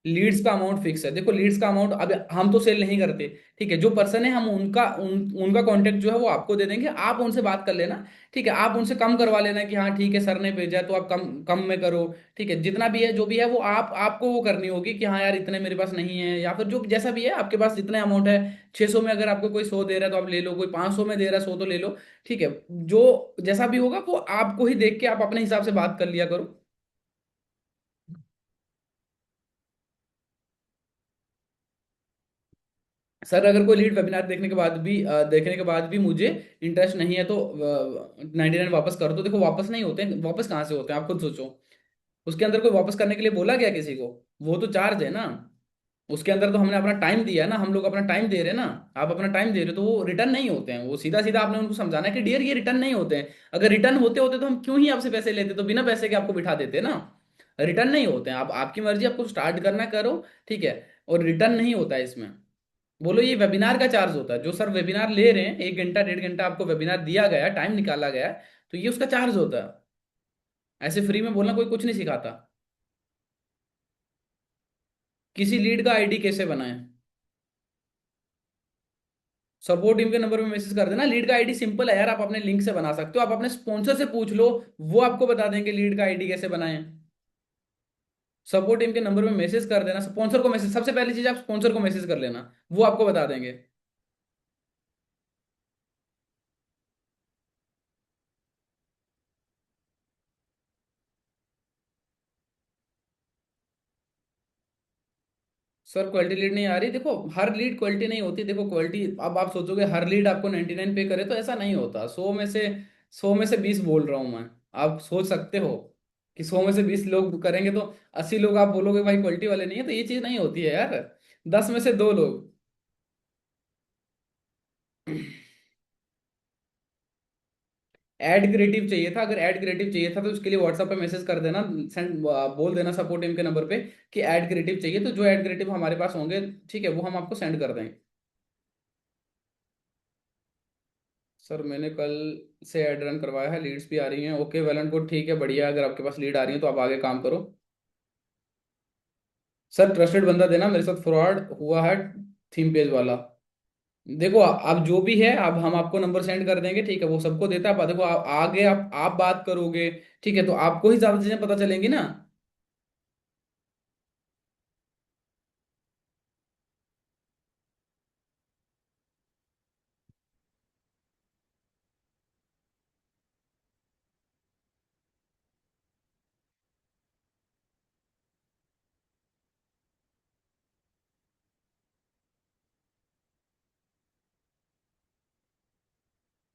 लीड्स का अमाउंट फिक्स है। देखो लीड्स का अमाउंट, अब हम तो सेल नहीं करते, ठीक है, जो पर्सन है हम उनका कांटेक्ट जो है वो आपको दे देंगे, आप उनसे बात कर लेना। ठीक है, आप उनसे कम करवा लेना कि हाँ ठीक है सर ने भेजा है, तो आप कम कम में करो। ठीक है, जितना भी है जो भी है वो आपको वो करनी होगी कि हाँ यार इतने मेरे पास नहीं है, या फिर जो जैसा भी है आपके पास जितना अमाउंट है। 600 में अगर आपको कोई 100 दे रहा है तो आप ले लो, कोई 500 में दे रहा है 100 तो ले लो। ठीक है, जो जैसा भी होगा वो आपको ही देख के आप अपने हिसाब से बात कर लिया करो। सर अगर कोई लीड वेबिनार देखने के बाद भी मुझे इंटरेस्ट नहीं है तो 99 वापस कर दो। देखो वापस नहीं होते हैं, वापस कहाँ से होते हैं आप खुद सोचो। उसके अंदर कोई वापस करने के लिए बोला गया किसी को? वो तो चार्ज है ना। उसके अंदर तो हमने अपना टाइम दिया है ना, हम लोग अपना टाइम दे रहे हैं ना। आप अपना टाइम दे रहे हो तो वो रिटर्न नहीं होते हैं। वो सीधा सीधा आपने उनको समझाना है कि डियर ये रिटर्न नहीं होते हैं। अगर रिटर्न होते होते तो हम क्यों ही आपसे पैसे लेते, तो बिना पैसे के आपको बिठा देते ना। रिटर्न नहीं होते हैं, आप आपकी मर्जी, आपको स्टार्ट करना करो। ठीक है, और रिटर्न नहीं होता है इसमें। बोलो ये वेबिनार का चार्ज होता है, जो सर वेबिनार ले रहे हैं, 1 घंटा 1.5 घंटा आपको वेबिनार दिया गया है, टाइम निकाला गया है, तो ये उसका चार्ज होता है। ऐसे फ्री में बोलना कोई कुछ नहीं सिखाता। किसी लीड का आईडी कैसे बनाएं? सपोर्ट टीम के नंबर पे मैसेज कर देना। लीड का आईडी सिंपल है यार, आप अपने लिंक से बना सकते हो, आप अपने स्पॉन्सर से पूछ लो, वो आपको बता देंगे लीड का आईडी कैसे बनाएं। सपोर्ट टीम के नंबर पे मैसेज कर देना, स्पॉन्सर को मैसेज, सबसे पहली चीज आप स्पॉन्सर को मैसेज कर लेना, वो आपको बता देंगे। सर क्वालिटी लीड नहीं आ रही, देखो हर लीड क्वालिटी नहीं होती। देखो क्वालिटी, अब आप सोचोगे हर लीड आपको 99 पे करे, तो ऐसा नहीं होता। 100 में से 20 बोल रहा हूं मैं। आप सोच सकते हो कि 100 में से 20 लोग करेंगे तो 80 लोग आप बोलोगे भाई क्वालिटी वाले नहीं है, तो ये चीज नहीं होती है यार। 10 में से 2 लोग। ऐड क्रिएटिव चाहिए था, अगर ऐड क्रिएटिव चाहिए था तो उसके लिए व्हाट्सएप पे मैसेज कर देना, सेंड बोल देना सपोर्ट टीम के नंबर पे कि ऐड क्रिएटिव चाहिए, तो जो ऐड क्रिएटिव हमारे पास होंगे, ठीक है, वो हम आपको सेंड कर देंगे। सर मैंने कल से ऐड रन करवाया है, लीड्स भी आ रही हैं। ओके वेल एंड गुड, ठीक है बढ़िया। अगर आपके पास लीड आ रही है तो आप आगे काम करो। सर ट्रस्टेड बंदा देना, मेरे साथ फ्रॉड हुआ है, थीम पेज वाला। देखो अब जो भी है, अब हम आपको नंबर सेंड कर देंगे, ठीक है, वो सबको देता है। देखो आगे आप बात करोगे, ठीक है, तो आपको ही ज्यादा चीजें पता चलेंगी ना।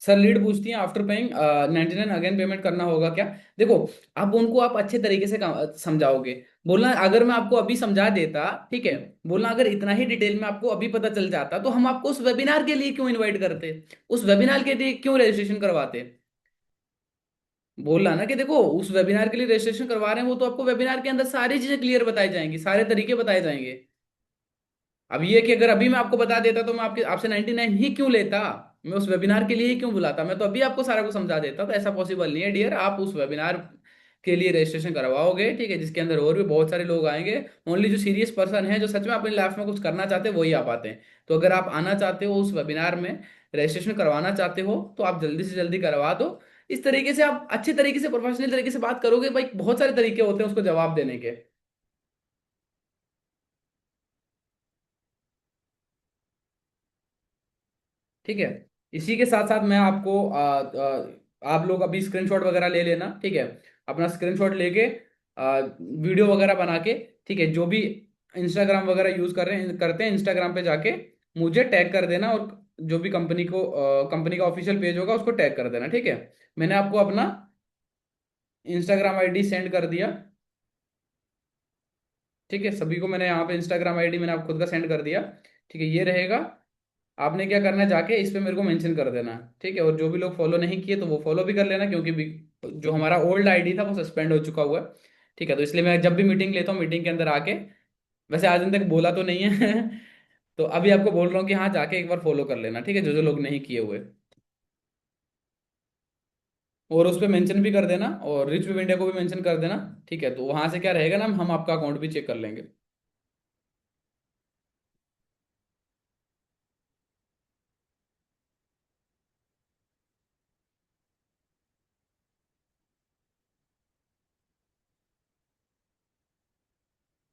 सर लीड पूछती है आफ्टर पेइंग 99 अगेन पेमेंट करना होगा क्या? देखो, अब उनको आप अच्छे तरीके से समझाओगे। बोलना अगर मैं आपको अभी समझा देता, ठीक है, बोलना अगर इतना ही डिटेल में आपको अभी पता चल जाता तो हम आपको उस वेबिनार के लिए क्यों इनवाइट करते, उस वेबिनार के लिए क्यों रजिस्ट्रेशन करवाते। बोलना ना कि देखो उस वेबिनार के लिए रजिस्ट्रेशन करवा रहे हैं, वो तो आपको वेबिनार के अंदर सारी चीजें क्लियर बताई जाएंगी, सारे तरीके बताए जाएंगे। अब ये कि अगर अभी मैं आपको बता देता तो मैं आपके आपसे 99 ही क्यों लेता, मैं उस वेबिनार के लिए ही क्यों बुलाता, मैं तो अभी आपको सारा कुछ समझा देता। तो ऐसा पॉसिबल नहीं है डियर, आप उस वेबिनार के लिए रजिस्ट्रेशन करवाओगे, ठीक है, जिसके अंदर और भी बहुत सारे लोग आएंगे। ओनली जो सीरियस पर्सन है, जो सच में अपनी लाइफ में कुछ करना चाहते हैं, वही आ पाते हैं। तो अगर आप आना चाहते हो उस वेबिनार में, रजिस्ट्रेशन करवाना चाहते हो, तो आप जल्दी से जल्दी करवा दो। इस तरीके से आप अच्छे तरीके से प्रोफेशनल तरीके से बात करोगे, भाई बहुत सारे तरीके होते हैं उसको जवाब देने के। ठीक है, इसी के साथ साथ मैं आपको आप लोग अभी स्क्रीनशॉट वगैरह ले लेना, ठीक है, अपना स्क्रीनशॉट लेके वीडियो वगैरह बना के, ठीक है, जो भी इंस्टाग्राम वगैरह यूज कर रहे हैं करते हैं, इंस्टाग्राम पे जाके मुझे टैग कर देना, और जो भी कंपनी का ऑफिशियल पेज होगा उसको टैग कर देना, ठीक है। मैंने आपको अपना इंस्टाग्राम आईडी सेंड कर दिया, ठीक है, सभी को मैंने यहाँ पे इंस्टाग्राम आईडी मैंने आप खुद का सेंड कर दिया। ठीक है, ये रहेगा। आपने क्या करना है, जाके इस पे मेरे को मेंशन कर देना है, ठीक है, और जो भी लोग फॉलो नहीं किए तो वो फॉलो भी कर लेना, क्योंकि जो हमारा ओल्ड आईडी था वो सस्पेंड हो चुका हुआ है। ठीक है, तो इसलिए मैं जब भी मीटिंग लेता हूँ, मीटिंग के अंदर आके वैसे आज दिन तक बोला तो नहीं है। तो अभी आपको बोल रहा हूँ कि हाँ जाके एक बार फॉलो कर लेना, ठीक है, जो जो लोग नहीं किए हुए। और उस पर मेंशन भी कर देना, और रिच विव इंडिया को भी मेंशन कर देना। ठीक है, तो वहां से क्या रहेगा ना, हम आपका अकाउंट भी चेक कर लेंगे।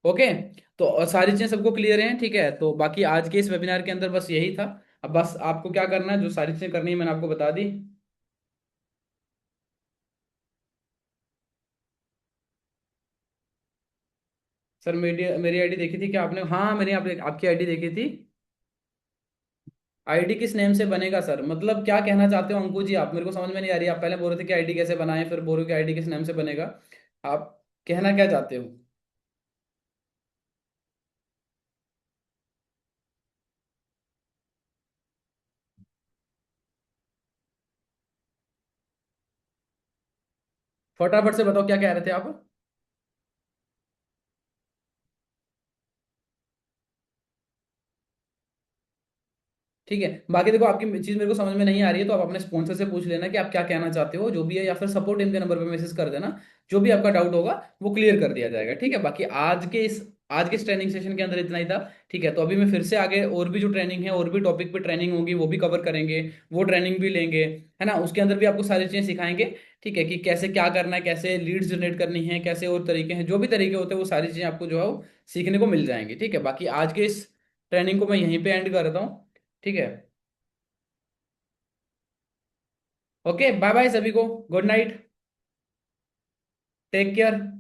ओके। तो सारी चीजें सबको क्लियर हैं, ठीक है, तो बाकी आज के इस वेबिनार के अंदर बस यही था। अब बस आपको क्या करना है, जो सारी चीजें करनी है मैंने आपको बता दी। सर मेरी मेरी आईडी देखी थी क्या आपने? हाँ मैंने आपकी आईडी देखी थी। आईडी किस नेम से बनेगा सर? मतलब क्या कहना चाहते हो अंकु जी आप? मेरे को समझ में नहीं आ रही। आप पहले बोल रहे थे कि आईडी कैसे बनाएं, फिर बोल रहे हो कि आईडी किस नेम से बनेगा। आप कहना क्या चाहते हो? फटाफट से बताओ क्या कह रहे थे आप। ठीक है, बाकी देखो आपकी चीज मेरे को समझ में नहीं आ रही है तो आप अपने स्पॉन्सर से पूछ लेना कि आप क्या कहना चाहते हो, जो भी है, या फिर सपोर्ट टीम के नंबर पे मैसेज कर देना। जो भी आपका डाउट होगा वो क्लियर कर दिया जाएगा, ठीक है। बाकी आज के इस ट्रेनिंग सेशन के अंदर इतना ही था। ठीक है, तो अभी मैं फिर से आगे और भी जो ट्रेनिंग है, और भी टॉपिक पे ट्रेनिंग होगी वो भी कवर करेंगे। वो ट्रेनिंग भी लेंगे, है ना, उसके अंदर भी आपको सारी चीजें सिखाएंगे। ठीक है, कि कैसे क्या करना है, कैसे लीड्स जनरेट करनी है, कैसे और तरीके हैं, जो भी तरीके होते हैं वो सारी चीजें आपको जो है वो सीखने को मिल जाएंगी। ठीक है, बाकी आज के इस ट्रेनिंग को मैं यहीं पे एंड करता हूँ। ठीक है। ओके, बाय बाय सभी को। Good night. Take care.